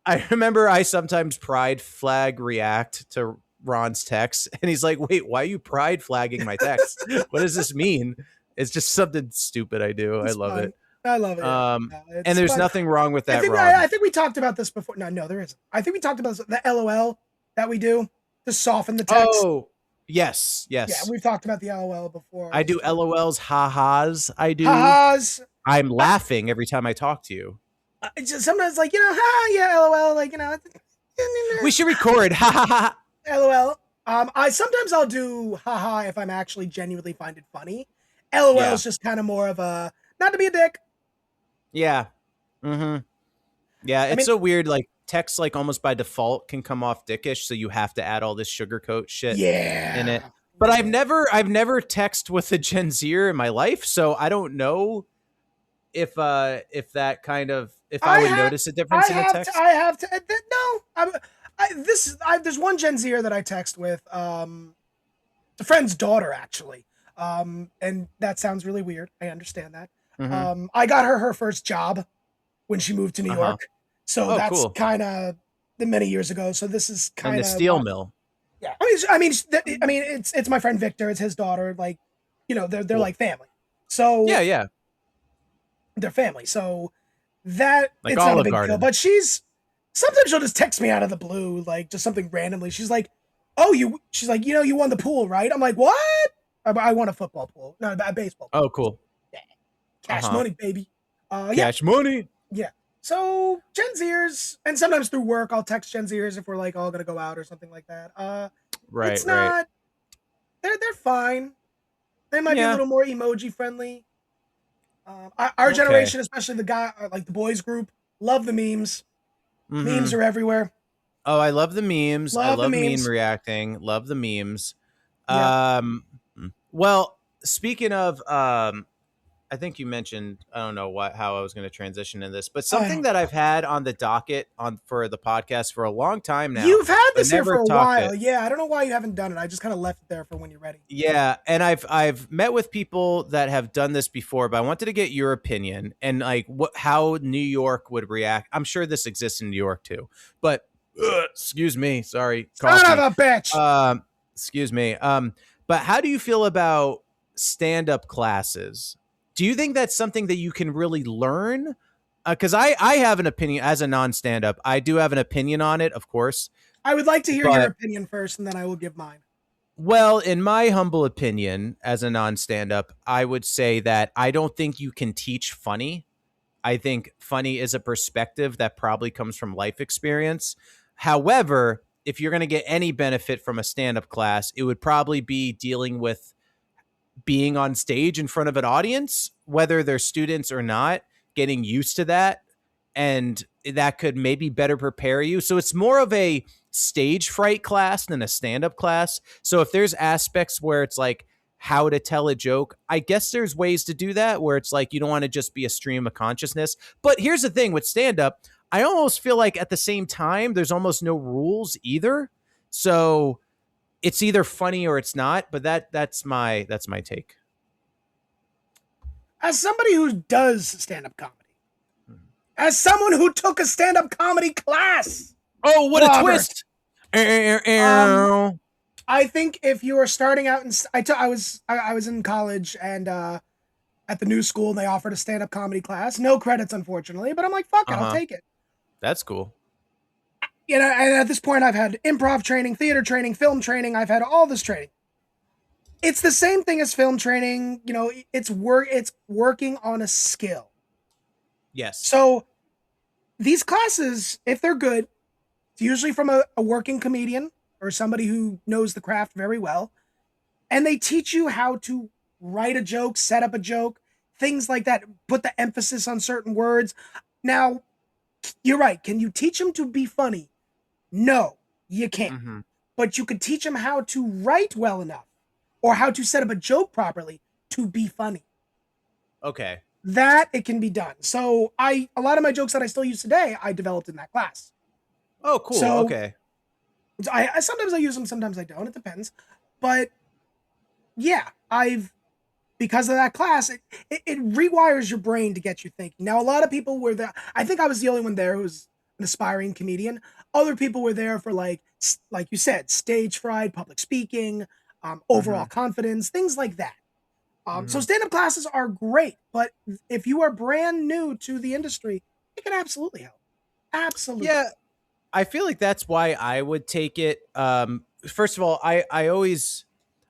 I remember I sometimes pride flag react to Ron's text, and he's like, "Wait, why are you pride flagging my text? What does this mean?" It's just something stupid I do. It's I love fun. it. I love it. Yeah. And there's fun. nothing wrong with that, Ron. I think we talked about this before. No, there isn't. I think we talked about the LOL that we do to soften the text. Oh, yes. Yeah, we've talked about the LOL before. I do LOLs, ha-has. I do. Ha-has. I'm laughing every time I talk to you. Just sometimes like, yeah, LOL, like, we should record, ha ha ha. LOL. I'll do haha if I'm actually genuinely find it funny. LOL is just kind of more of a not to be a dick. Yeah. Mm-hmm. Yeah, it's so weird. Like text, like almost by default, can come off dickish, so you have to add all this sugarcoat shit in it. But I've never text with a Gen Zer in my life, so I don't know if that kind of I would notice a difference in the text. There's one Gen Zer that I text with, a friend's daughter actually, and that sounds really weird. I understand that. Mm-hmm. I got her first job when she moved to New York, so that's cool. Kind of many years ago. So this is kind of the steel mill. Yeah, I mean, it's my friend Victor. It's his daughter. Like, they're cool. Like family. So yeah, they're family. So that like it's not a big Garden. deal. But sometimes she'll just text me out of the blue, like just something randomly. She's like, she's like, you won the pool, right? I'm like, what? I won a football pool, not a baseball pool. Oh, cool. Yeah. Cash money, baby. Cash money. Yeah. So Gen Zers, and sometimes through work, I'll text Gen Zers if we're like all gonna go out or something like that. Right. It's not. They're fine. They might be a little more emoji friendly. Our generation, especially the boys group, love the memes. Mm-hmm. Memes are everywhere. Oh, I love the memes. I love meme reacting. Love the memes. Yeah. Well, speaking of, I think you mentioned, I don't know how I was going to transition in this, but something that I've had on the docket for the podcast for a long time now. You've had this here for a while. Yeah, I don't know why you haven't done it. I just kind of left it there for when you're ready. Yeah, and I've met with people that have done this before, but I wanted to get your opinion and like how New York would react. I'm sure this exists in New York too, but excuse me, sorry, son of a bitch. Excuse me. But how do you feel about stand-up classes? Do you think that's something that you can really learn? Because I have an opinion as a non-stand-up. I do have an opinion on it, of course. I would like to hear your opinion first, and then I will give mine. Well, in my humble opinion, as a non-stand-up, I would say that I don't think you can teach funny. I think funny is a perspective that probably comes from life experience. However, if you're going to get any benefit from a stand-up class, it would probably be dealing with being on stage in front of an audience, whether they're students or not, getting used to that. And that could maybe better prepare you. So it's more of a stage fright class than a stand-up class. So if there's aspects where it's like how to tell a joke, I guess there's ways to do that where it's like you don't want to just be a stream of consciousness. But here's the thing with stand-up, I almost feel like at the same time, there's almost no rules either. So it's either funny or it's not, but that's my take. As somebody who does stand-up comedy, as someone who took a stand-up comedy class. Oh, what a twist. I think if you are starting out, I was in college and at the new school, and they offered a stand-up comedy class. No credits, unfortunately, but I'm like, fuck it, I'll take it. That's cool. And at this point, I've had improv training, theater training, film training. I've had all this training. It's the same thing as film training. It's working on a skill. Yes. So these classes, if they're good, it's usually from a working comedian or somebody who knows the craft very well. And they teach you how to write a joke, set up a joke, things like that, put the emphasis on certain words. Now, you're right. Can you teach them to be funny? No, you can't. Mm-hmm. But you could teach them how to write well enough or how to set up a joke properly to be funny. Okay. That it can be done. So a lot of my jokes that I still use today, I developed in that class. Oh, cool. So, okay. I sometimes I use them, sometimes I don't. It depends. But yeah, because of that class, it rewires your brain to get you thinking. Now, a lot of people I think I was the only one there who's an aspiring comedian. Other people were there for like you said, stage fright, public speaking, overall confidence, things like that. So stand-up classes are great, but if you are brand new to the industry, it can absolutely help. Absolutely. Yeah, I feel like that's why I would take it. First of all, I always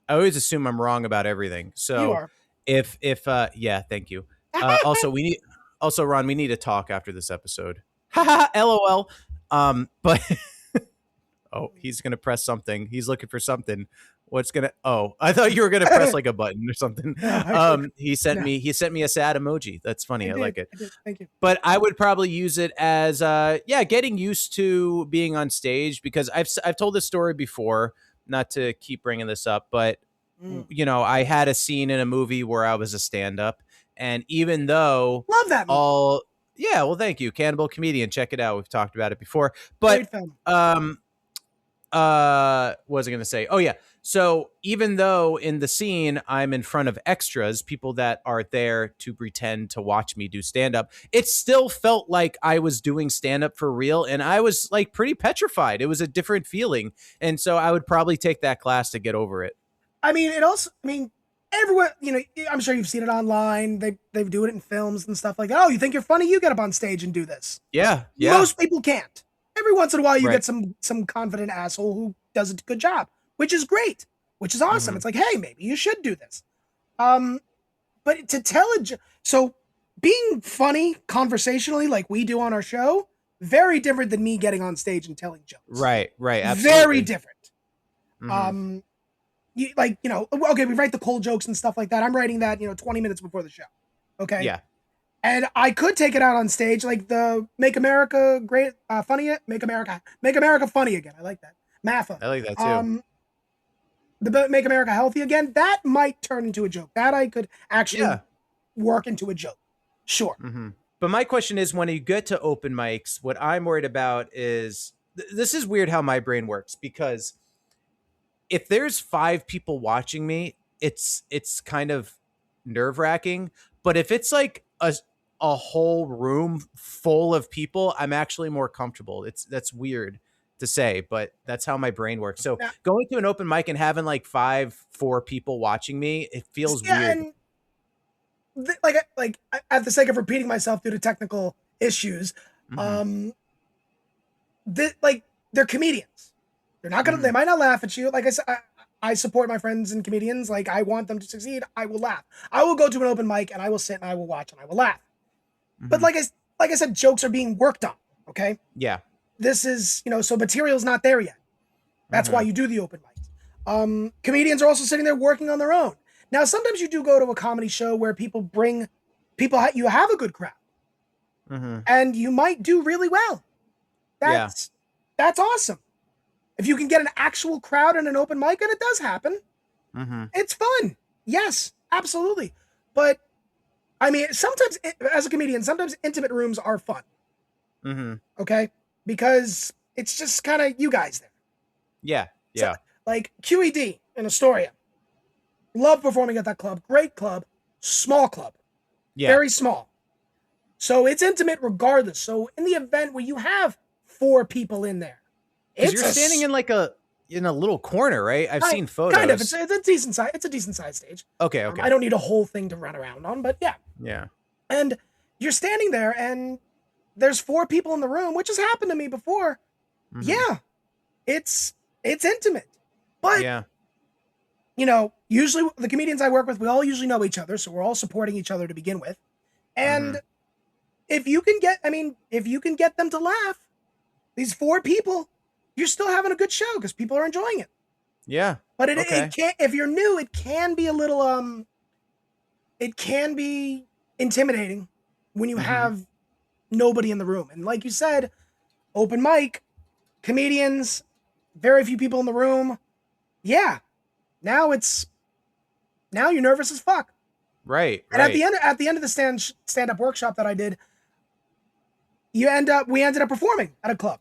assume I'm wrong about everything. So You are. if yeah, thank you. Also Ron, we need to talk after this episode. LOL. But oh, he's gonna press something. He's looking for something. What's gonna? Oh, I thought you were gonna press like a button or something. He sent me a sad emoji. That's funny. I like it. Thank you. But I would probably use it as getting used to being on stage, because I've told this story before. Not to keep bringing this up, but you know, I had a scene in a movie where I was a stand-up, and even though love that movie. Yeah, well, thank you, Cannibal Comedian. Check it out. We've talked about it before. But what was I going to say? Oh yeah. So even though in the scene I'm in front of extras, people that are there to pretend to watch me do stand-up, it still felt like I was doing stand-up for real, and I was like pretty petrified. It was a different feeling, and so I would probably take that class to get over it. I mean, everyone, you know, I'm sure you've seen it online. They do it in films and stuff like that. Oh, you think you're funny? You get up on stage and do this. Yeah. Most people can't. Every once in a while, you get some confident asshole who does a good job, which is great, which is awesome. It's like, hey, maybe you should do this. But to tell so being funny conversationally, like we do on our show, very different than me getting on stage and telling jokes. Right. Absolutely. Very different. Okay, we write the cold jokes and stuff like that. I'm writing that, 20 minutes before the show. Okay. Yeah. And I could take it out on stage, like the Make America Great, Funny, Make America Funny Again. I like that. MAFA. I like that too. The Make America Healthy Again. That might turn into a joke. That I could actually work into a joke. Sure. But my question is, when you get to open mics, what I'm worried about is, this is weird how my brain works, because if there's 5 people watching me, it's kind of nerve-wracking. But if it's like a whole room full of people, I'm actually more comfortable. That's weird to say, but that's how my brain works. So going to an open mic and having like 4 people watching me, it feels weird. And like at the sake of repeating myself due to technical issues, they're comedians. They're not gonna. They might not laugh at you. Like I said, I support my friends and comedians. Like, I want them to succeed. I will laugh. I will go to an open mic and I will sit and I will watch and I will laugh. But like I said, jokes are being worked on. Okay. Yeah. This is, so material's not there yet. That's why you do the open mics. Comedians are also sitting there working on their own. Now, sometimes you do go to a comedy show where you have a good crowd, and you might do really well. That's awesome. If you can get an actual crowd in an open mic, and it does happen, it's fun. Yes, absolutely. But I mean, sometimes as a comedian, sometimes intimate rooms are fun. Okay. Because it's just kind of you guys there. Yeah. So, like QED in Astoria. Love performing at that club. Great club. Small club. Yeah. Very small. So it's intimate regardless. So in the event where you have 4 people in there, you're standing in a little corner, right? I've seen photos. Kind of. It's a decent size. It's a decent sized stage. Okay. I don't need a whole thing to run around on, but yeah. Yeah. And you're standing there and there's 4 people in the room, which has happened to me before. Yeah. It's intimate. But usually the comedians I work with, we all usually know each other, so we're all supporting each other to begin with. And if you can get them to laugh, these 4 people, you're still having a good show because people are enjoying it. Yeah. But it can't, if you're new, it can be a little it can be intimidating when you have nobody in the room. And like you said, open mic, comedians, very few people in the room. Yeah. Now you're nervous as fuck. Right. And at the end of the stand-up workshop that I did, we ended up performing at a club.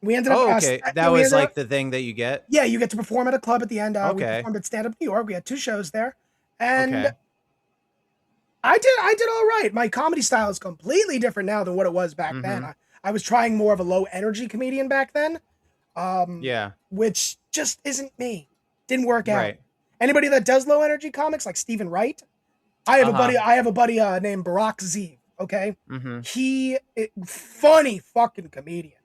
We ended up. Okay. That was like the thing that you get? Yeah, you get to perform at a club at the end. We performed at Stand Up New York. We had 2 shows there. And I did all right. My comedy style is completely different now than what it was back then. I was trying more of a low energy comedian back then. Yeah. Which just isn't me. Didn't work out. Right. Anybody that does low energy comics like Stephen Wright, I have a buddy named Barack Z. Okay. Funny fucking comedian.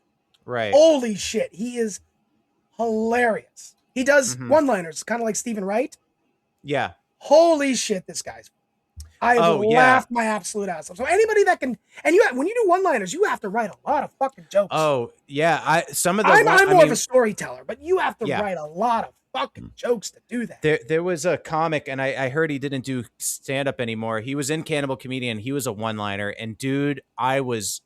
Right. Holy shit. He is hilarious. He does one-liners, kind of like Stephen Wright. Yeah. Holy shit, this guy's. I have laughed my absolute ass off. So anybody that can, and when you do one-liners, you have to write a lot of fucking jokes. Oh yeah, I'm more of a storyteller, but you have to write a lot of fucking jokes to do that. There was a comic, and I heard he didn't do stand-up anymore. He was in Cannibal Comedian. He was a one-liner, and dude, it was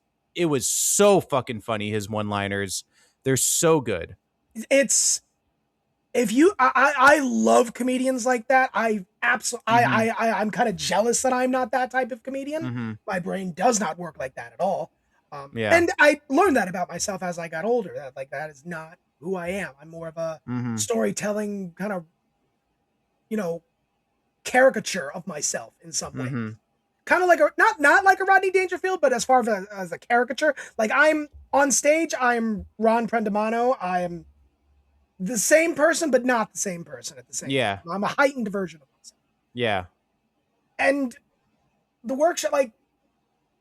so fucking funny. His one-liners, they're so good. I love comedians like that. I'm kind of jealous that I'm not that type of comedian. My brain does not work like that at all. And I learned that about myself as I got older, that is not who I am. I'm more of a storytelling kind of, caricature of myself in some way. Kind of like not like a Rodney Dangerfield, but as far as a caricature, like I'm on stage, I'm Ron Prendamano. I'm the same person, but not the same person at the same time. I'm a heightened version of myself. Yeah. And the workshop,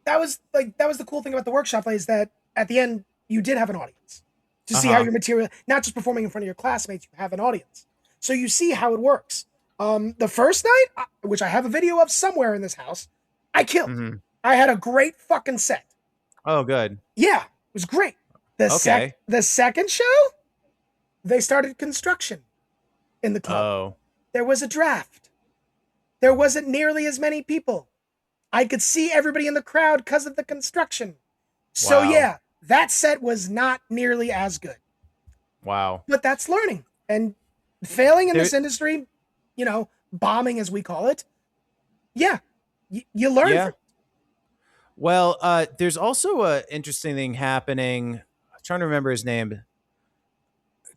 that was the cool thing about the workshop is that at the end, you did have an audience to see how your material, not just performing in front of your classmates, you have an audience. So you see how it works. The first night, which I have a video of somewhere in this house, I killed. I had a great fucking set. Oh, good. Yeah, it was great. The second show, they started construction in the club. Oh. There was a draft. There wasn't nearly as many people. I could see everybody in the crowd because of the construction. So yeah, that set was not nearly as good. Wow. But that's learning. And failing in this industry, bombing as we call it, you learn. Yeah. Well, there's also an interesting thing happening. I'm trying to remember his name.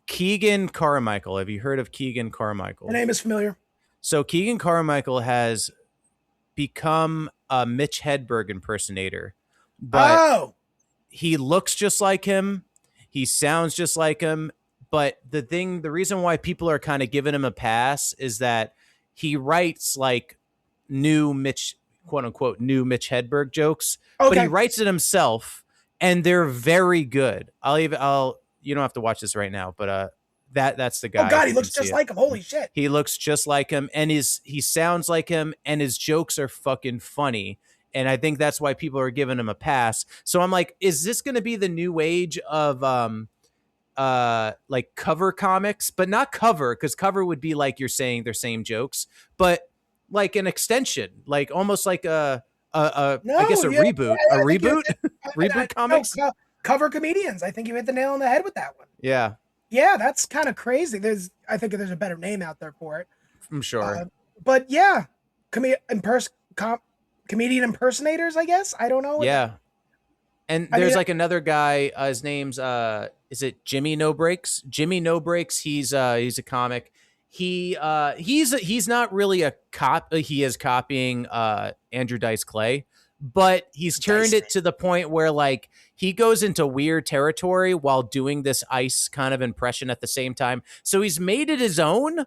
Keegan Carmichael. Have you heard of Keegan Carmichael? The name is familiar. So Keegan Carmichael has become a Mitch Hedberg impersonator, but he looks just like him. He sounds just like him. But the reason why people are kind of giving him a pass is that he writes like new Mitch, quote unquote, new Mitch Hedberg jokes, but he writes it himself and they're very good. You don't have to watch this right now, but that's the guy. Oh God, he looks just like him. Holy shit. He looks just like him, and he sounds like him, and his jokes are fucking funny. And I think that's why people are giving him a pass. So I'm like, is this going to be the new age of like cover comics, but not cover, because cover would be like you're saying their same jokes, but like an extension, like almost like I guess a reboot, reboot comics. Cover comedians. I think you hit the nail on the head with that one. Yeah. Yeah, that's kind of crazy. I think there's a better name out there for it. I'm sure. But yeah, comedian impersonators, I guess. I don't know. Yeah. And there's like another guy, his name's is it Jimmy No Breaks? Jimmy No Breaks, he's a comic. He's not really a cop, he is copying Andrew Dice Clay, but he's turned it to the point where like he goes into weird territory while doing this ice kind of impression at the same time. So he's made it his own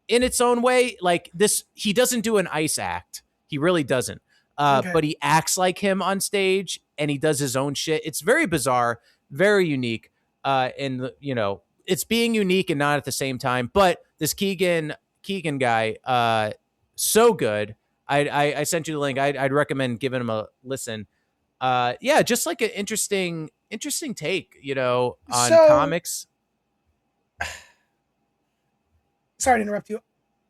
in its own way. Like this, he doesn't do an ice act. He really doesn't. But he acts like him on stage and he does his own shit. It's very bizarre, very unique. And it's being unique and not at the same time, but this Keegan guy, so good. I sent you the link. I'd recommend giving him a listen. Just like an interesting take, on comics. Sorry to interrupt you.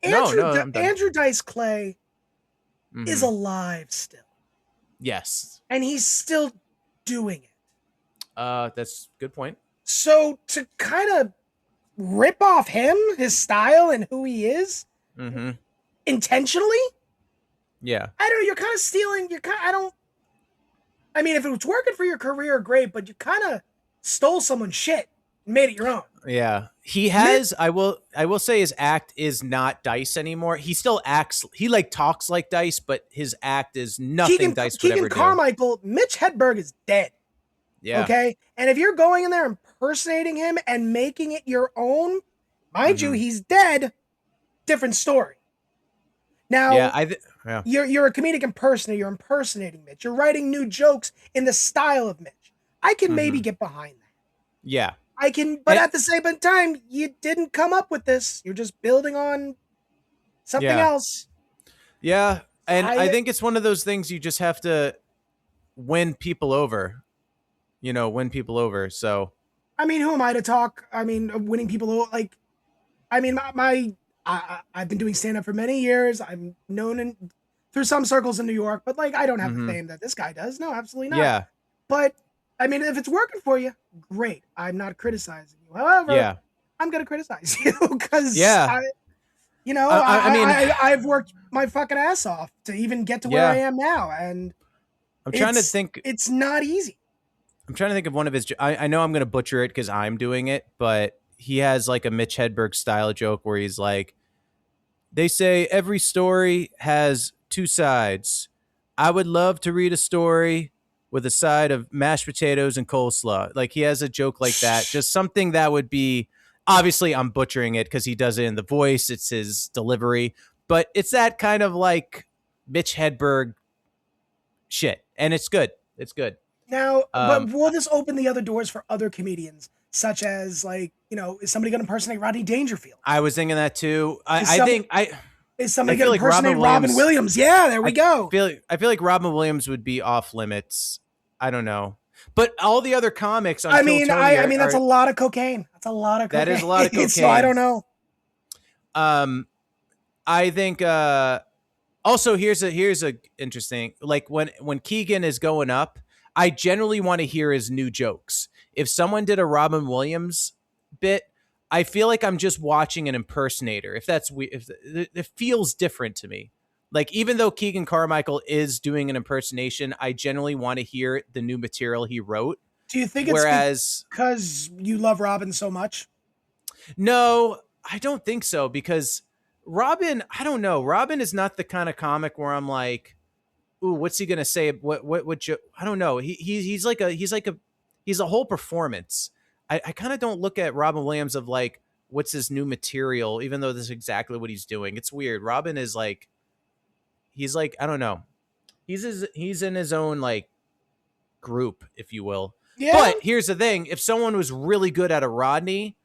Andrew Dice Clay is alive still. Yes. And he's still doing it. That's a good point. So to kind of rip off him, his style, and who he is intentionally. Yeah. I don't know. You're kind of stealing. I mean, if it was working for your career, great, but you kind of stole someone's shit and made it your own. Yeah. He has, I will say his act is not Dice anymore. He still acts, he like talks like Dice, but his act is nothing Dice would ever do. Keegan Carmichael, Mitch Hedberg is dead. Yeah. Okay. And if you're going in there impersonating him and making it your own, mind you, he's dead. Different story. Now, yeah. you're a comedic impersonator. You're impersonating Mitch. You're writing new jokes in the style of Mitch. I can maybe get behind that. Yeah. I can, but at the same time, you didn't come up with this. You're just building on something else. Yeah. And I think it's one of those things you just have to win people over. You know, win people over. So, I mean, who am I to talk? I mean, winning people over. Like, I mean, I've been doing stand up for many years. I'm known through some circles in New York, but like, I don't have the fame that this guy does. No, absolutely not. Yeah. But I mean, if it's working for you, great. I'm not criticizing you. However, I'm going to criticize you because, I've worked my fucking ass off to even get to where I am now. And I'm trying to think. It's not easy. I'm trying to think of one of his. I know I'm going to butcher it because I'm doing it, but he has like a Mitch Hedberg style joke where he's like, they say every story has two sides. I would love to read a story with a side of mashed potatoes and coleslaw. Like he has a joke like that. Just something that would be, obviously I'm butchering it because he does it in the voice. It's his delivery, but it's that kind of like Mitch Hedberg shit. And it's good. It's good. Now, but will this open the other doors for other comedians, such as like, is somebody going to impersonate Rodney Dangerfield? I was thinking that too. Is somebody going to impersonate Robin Williams? Yeah, there we go. I feel like Robin Williams would be off limits. I don't know. But all the other comics on I mean that's a lot of cocaine. That's a lot of cocaine. That is a lot of cocaine. So I don't know. I think also here's a interesting, like when Keegan is going up, I generally want to hear his new jokes. If someone did a Robin Williams bit, I feel like I'm just watching an impersonator. If it feels different to me. Like, even though Keegan Carmichael is doing an impersonation, I generally want to hear the new material he wrote. Do you think it's because you love Robin so much? No, I don't think so. Because Robin, I don't know. Robin is not the kind of comic where I'm like, ooh, what's he gonna say? What I don't know. He's a whole performance. I kind of don't look at Robin Williams of like, what's his new material, even though this is exactly what he's doing. It's weird. Robin is like, he's like, I don't know. He's in his own like group, if you will. Yeah. But here's the thing. If someone was really good at a Rodney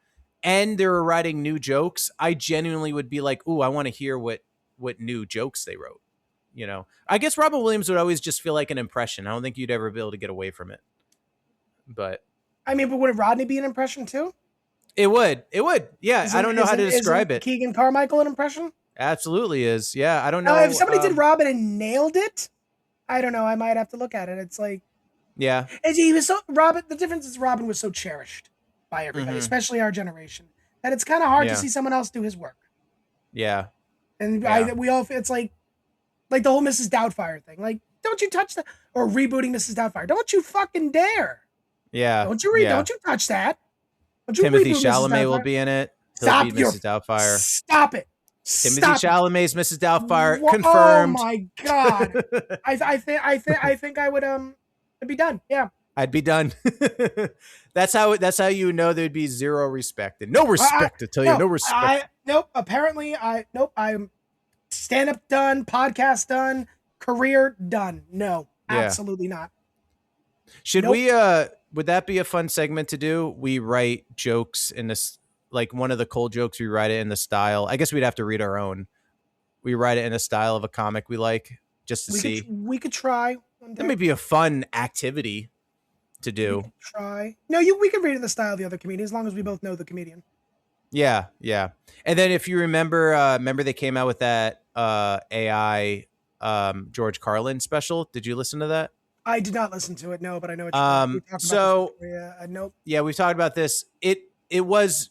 and they were writing new jokes, I genuinely would be like, ooh, I want to hear what new jokes they wrote. I guess Robin Williams would always just feel like an impression. I don't think you'd ever be able to get away from it. But would Rodney be an impression too? It would. Yeah. I don't know how to describe it. Keegan Carmichael an impression? Absolutely is. Yeah. I don't know. If somebody did Robin and nailed it, I don't know. I might have to look at it. It's like, yeah. The difference is Robin was so cherished by everybody, especially our generation, that it's kind of hard to see someone else do his work. Yeah. And it's like the whole Mrs. Doubtfire thing. Like, don't you touch that, or rebooting Mrs. Doubtfire. Don't you fucking dare. Yeah. Don't you touch that. Timothy Chalamet will be in it. Stop Mrs. Doubtfire. Stop it. Timothy Chalamet's Mrs. Doubtfire confirmed. Oh my god. I think I would I'd be done. Yeah. I'd be done. That's how you know there'd be zero respect. And no respect, I tell you, no respect. Apparently I'm stand up done, podcast done, career done. No, absolutely not. Should we would that be a fun segment to do? We write jokes in this, like one of the cold jokes, we write it in the style. I guess we'd have to read our own. We write it in a style of a comic we like, just to see. We could try. That may be a fun activity to do. We could try. No, we could read it in the style of the other comedian, as long as we both know the comedian. Yeah. And then if you remember they came out with that AI George Carlin special. Did you listen to that? I did not listen to it, no, but I know what nope. Yeah, we've talked about this. It was,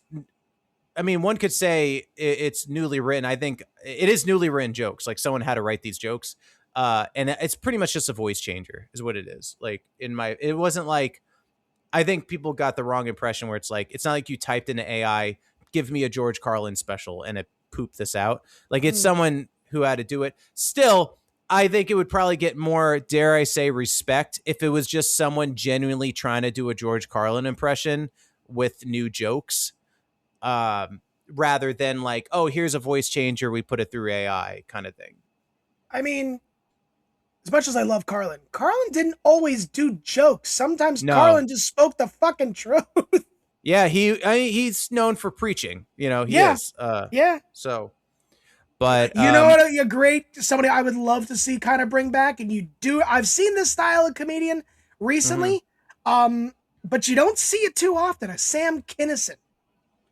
I mean, one could say it's newly written. I think it is newly written jokes. Like, someone had to write these jokes. And it's pretty much just a voice changer is what it is. Like, it wasn't like, I think people got the wrong impression where it's like, it's not like you typed into AI, give me a George Carlin special, and it pooped this out. Like, it's someone who had to do it. Still, I think it would probably get more, dare I say, respect if it was just someone genuinely trying to do a George Carlin impression with new jokes, rather than like, oh, here's a voice changer, we put it through AI kind of thing. I mean, as much as I love Carlin, Carlin didn't always do jokes. Sometimes Carlin just spoke the fucking truth. Yeah, he's known for preaching. He is. So, but you know what? A great somebody I would love to see kind of bring back, and I've seen this style of comedian recently, but you don't see it too often. A Sam Kinison.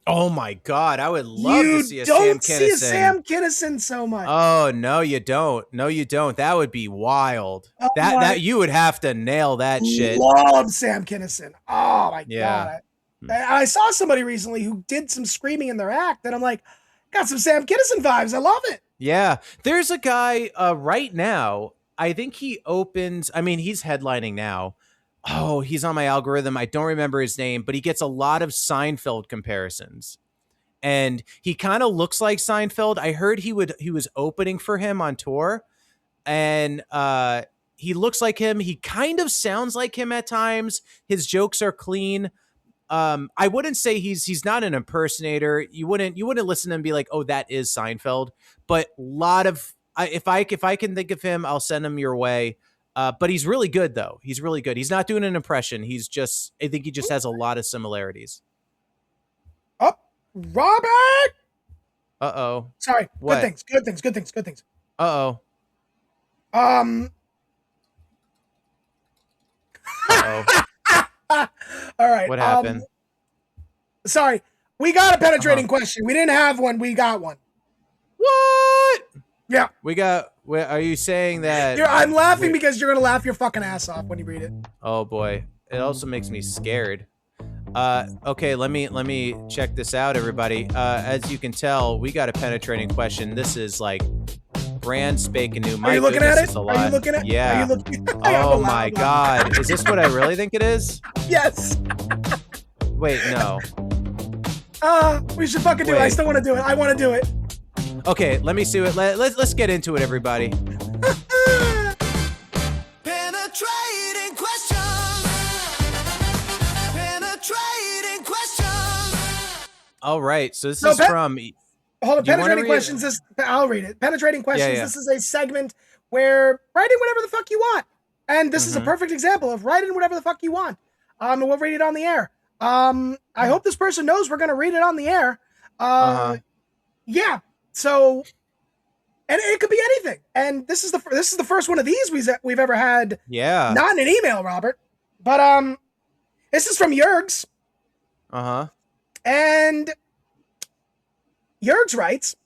Oh my God, I would love to see a Sam Kinison. You don't see a Sam Kinison so much. Oh, no, you don't. No, you don't. That would be wild. That you would have to nail that shit. Love Sam Kinison. Oh my God. I saw somebody recently who did some screaming in their act, and I'm like, got some Sam Kinison vibes. I love it. Yeah. There's a guy right now, I think he opens, he's headlining now. Oh, he's on my algorithm. I don't remember his name, but he gets a lot of Seinfeld comparisons. And he kind of looks like Seinfeld. I heard he was opening for him on tour. And he looks like him. He kind of sounds like him at times. His jokes are clean. I wouldn't say he's not an impersonator. You wouldn't listen to him and be like, oh, that is Seinfeld. But a lot of if I can think of him, I'll send him your way. But he's really good, though. He's really good. He's not doing an impression. I think he just has a lot of similarities. Oh, Robert! Uh-oh. Sorry. What? Good things. Uh-oh. All right. What happened? Sorry. We got a penetrating question. We didn't have one. We got one. What? Yeah. Are you saying that? I'm laughing because you're going to laugh your fucking ass off when you read it. Oh, boy. It also makes me scared. Okay, let me check this out, everybody. As you can tell, we got a penetrating question. This is like brand spanking new. Are you looking at it? Are you looking at it? Yeah. Oh my God. Is this what I really think it is? Yes. Wait, no. We should fucking do it. I still want to do it. I want to do it. Okay, let me see it. Let's get into it, everybody. Penetrating questions. Penetrating questions. All right, so this is from. Hold on, penetrating questions. I'll read it. Penetrating questions. This is a segment where write in whatever the fuck you want, and this is a perfect example of write in whatever the fuck you want. And we'll read it on the air. I hope this person knows we're gonna read it on the air. Yeah. So, and it could be anything. And this is the first one of these we've ever had. Yeah. Not in an email, Robert, but this is from Yergs. And Yergs writes,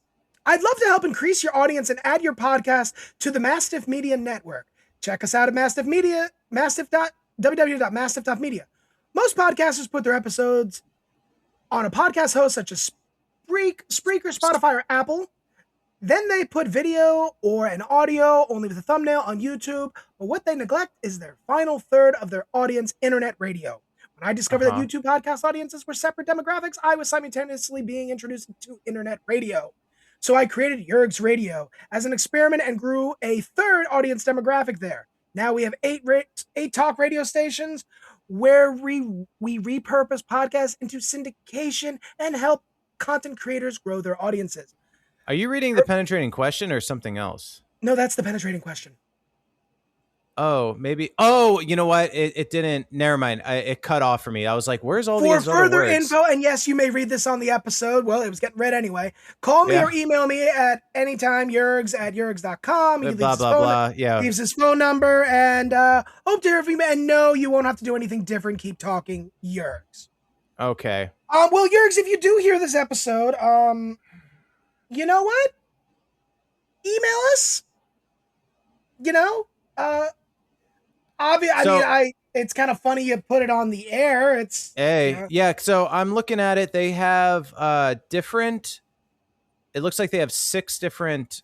I'd love to help increase your audience and add your podcast to the Mastiff Media Network. Check us out at www.mastiff.media. Most podcasters put their episodes on a podcast host such as Spreaker, Spotify, or Apple. Then they put video or an audio only with a thumbnail on YouTube. But what they neglect is their final third of their audience, internet radio. When I discovered that YouTube podcast audiences were separate demographics, I was simultaneously being introduced to internet radio. So I created Yergs Radio as an experiment and grew a third audience demographic there. Now we have eight talk radio stations where we repurpose podcasts into syndication and help content creators grow their audiences. Are you reading the penetrating question or something else? No, that's the penetrating question. Oh, maybe. Oh, you know what? It didn't. Never mind. It cut off for me. I was like, where's all these other words? For further info, and yes, you may read this on the episode. Well, it was getting read anyway. Call me or email me at anytime, yergs@yergs.com. He leaves his phone number, and hope to hear from you. And no, you won't have to do anything different. Keep talking, Yergs. Okay. Well, Yergs, if you do hear this episode, you know what? Email us. You know, it's kind of funny you put it on the air. It's yeah. So I'm looking at it. They have different. It looks like they have 6 different.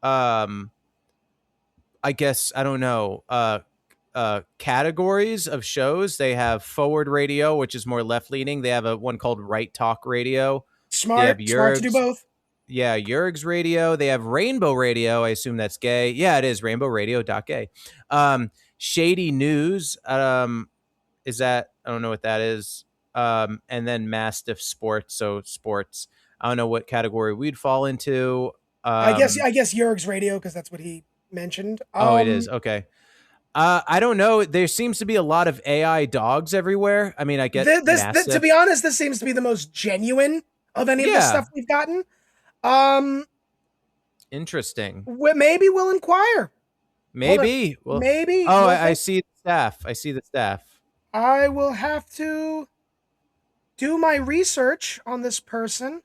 I guess I don't know. Categories of shows. They have Forward Radio, which is more left leaning. They have one called Right Talk Radio. Smart to do both. Yerg's Radio. They have Rainbow Radio. I assume that's gay. Yeah, it is rainbowradio.gay. Shady News. Is that, I don't know what that is. And then Mastiff Sports. So sports. I don't know what category we'd fall into. I guess Yerg's Radio, because that's what he mentioned. It is. Okay. I don't know. There seems to be a lot of AI dogs everywhere. I mean, I get this to be honest, this seems to be the most genuine of any of the stuff we've gotten. Interesting. Maybe we'll inquire. Maybe. Well, maybe. Oh, I see the staff. I will have to do my research on this person.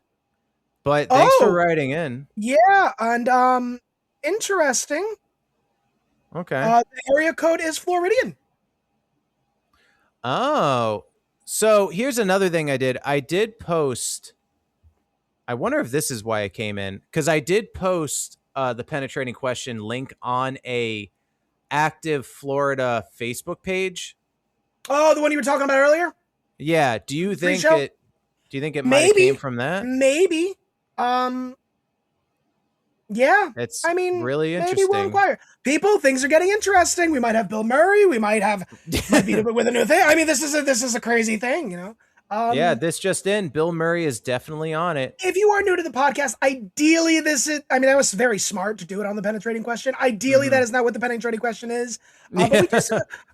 But thanks for writing in. Yeah, and interesting. Okay. The area code is Floridian. Oh. So here's another thing I did. I did post, I wonder if this is why I came in, because I did post the penetrating question link on a active Florida Facebook page. Oh, the one you were talking about earlier? Yeah. Do you think it might have came from that? Maybe. Yeah. It's maybe really interesting. we'll inquire. People, things are getting interesting. We might have Bill Murray. We might be with a new thing. I mean, this is a crazy thing, you know? Yeah, this just in. Bill Murray is definitely on it. If you are new to the podcast, ideally that was very smart to do it on the penetrating question. Ideally, that is not what the penetrating question is. But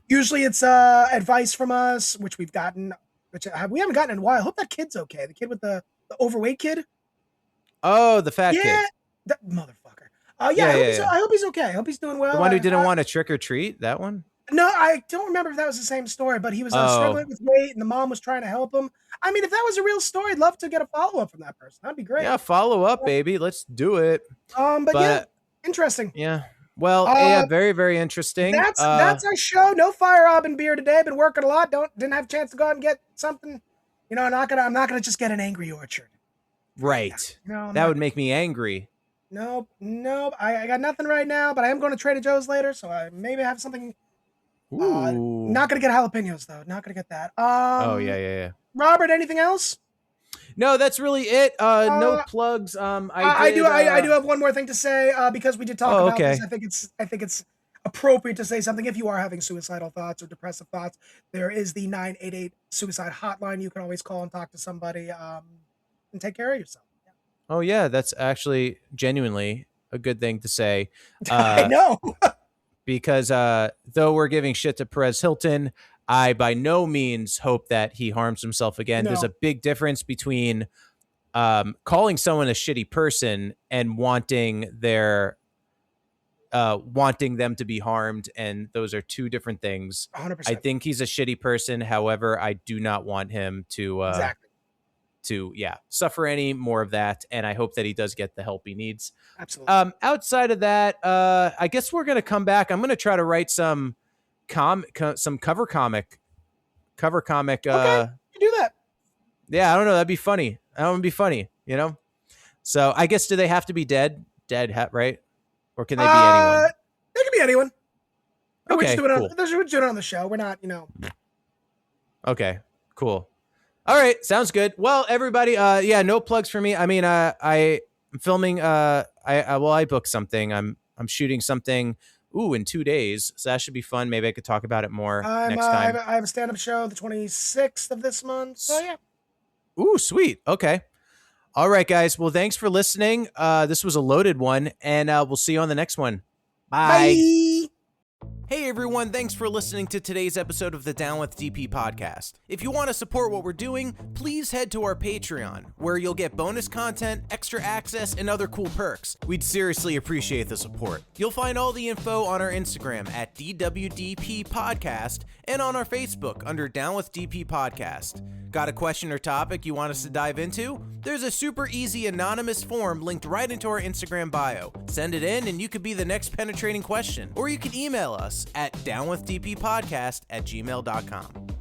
usually it's advice from us, which we've gotten, which we haven't gotten in a while. I hope that kid's okay. The kid with the overweight kid. Oh, the fat kid. That motherfucker. I hope he's okay. I hope he's doing well. The one who didn't want to trick or treat, that one? No, I don't remember if that was the same story, but he was struggling with weight and the mom was trying to help him. I mean, if that was a real story, I'd love to get a follow-up from that person. That'd be great. Yeah, follow up, baby. Let's do it. But yeah, interesting. Yeah. Well, very, very interesting. That's our show. No Fire Robin beer today. Been working a lot. Didn't have a chance to go out and get something. You know, I'm not gonna just get an Angry Orchard. Right. No, that would make me angry. Nope. I got nothing right now, but I am going to Trader Joe's later, so I maybe have something. Not gonna get jalapenos though. Not gonna get that. Yeah. Robert, anything else? No, that's really it. No plugs. I do have one more thing to say because we did talk about this. I think it's appropriate to say something. If you are having suicidal thoughts or depressive thoughts, there is the 988 suicide hotline. You can always call and talk to somebody and take care of yourself. Yeah. Oh yeah, that's actually genuinely a good thing to say. I know. Because though we're giving shit to Perez Hilton, I by no means hope that he harms himself again. No. There's a big difference between calling someone a shitty person and wanting them to be harmed, and those are two different things. 100%. I think he's a shitty person. However, I do not want him to suffer any more of that, and I hope that he does get the help he needs. Absolutely. Outside of that, I guess we're gonna come back. I'm gonna try to write some cover comic. Okay, you do that. Yeah, I don't know. That'd be funny. That would be funny, you know. So I guess, do they have to be dead, right? Or can they be anyone? They can be anyone. Okay, we're just doing it on the show. We're not, you know. Okay, cool. All right, sounds good. Well, everybody, no plugs for me. I mean, I'm filming. I booked something. I'm shooting something. In 2 days, so that should be fun. Maybe I could talk about it more next time. I have a stand-up show the 26th of this month. So yeah. Ooh, sweet. Okay. All right, guys. Well, thanks for listening. This was a loaded one, and we'll see you on the next one. Bye. Hey everyone, thanks for listening to today's episode of the Down with DP podcast. If you want to support what we're doing, please head to our Patreon, where you'll get bonus content, extra access, and other cool perks. We'd seriously appreciate the support. You'll find all the info on our Instagram at DWDP Podcast and on our Facebook under Down with DP Podcast. Got a question or topic you want us to dive into? There's a super easy anonymous form linked right into our Instagram bio. Send it in and you could be the next penetrating question. Or you can email us at downwithdppodcast@gmail.com.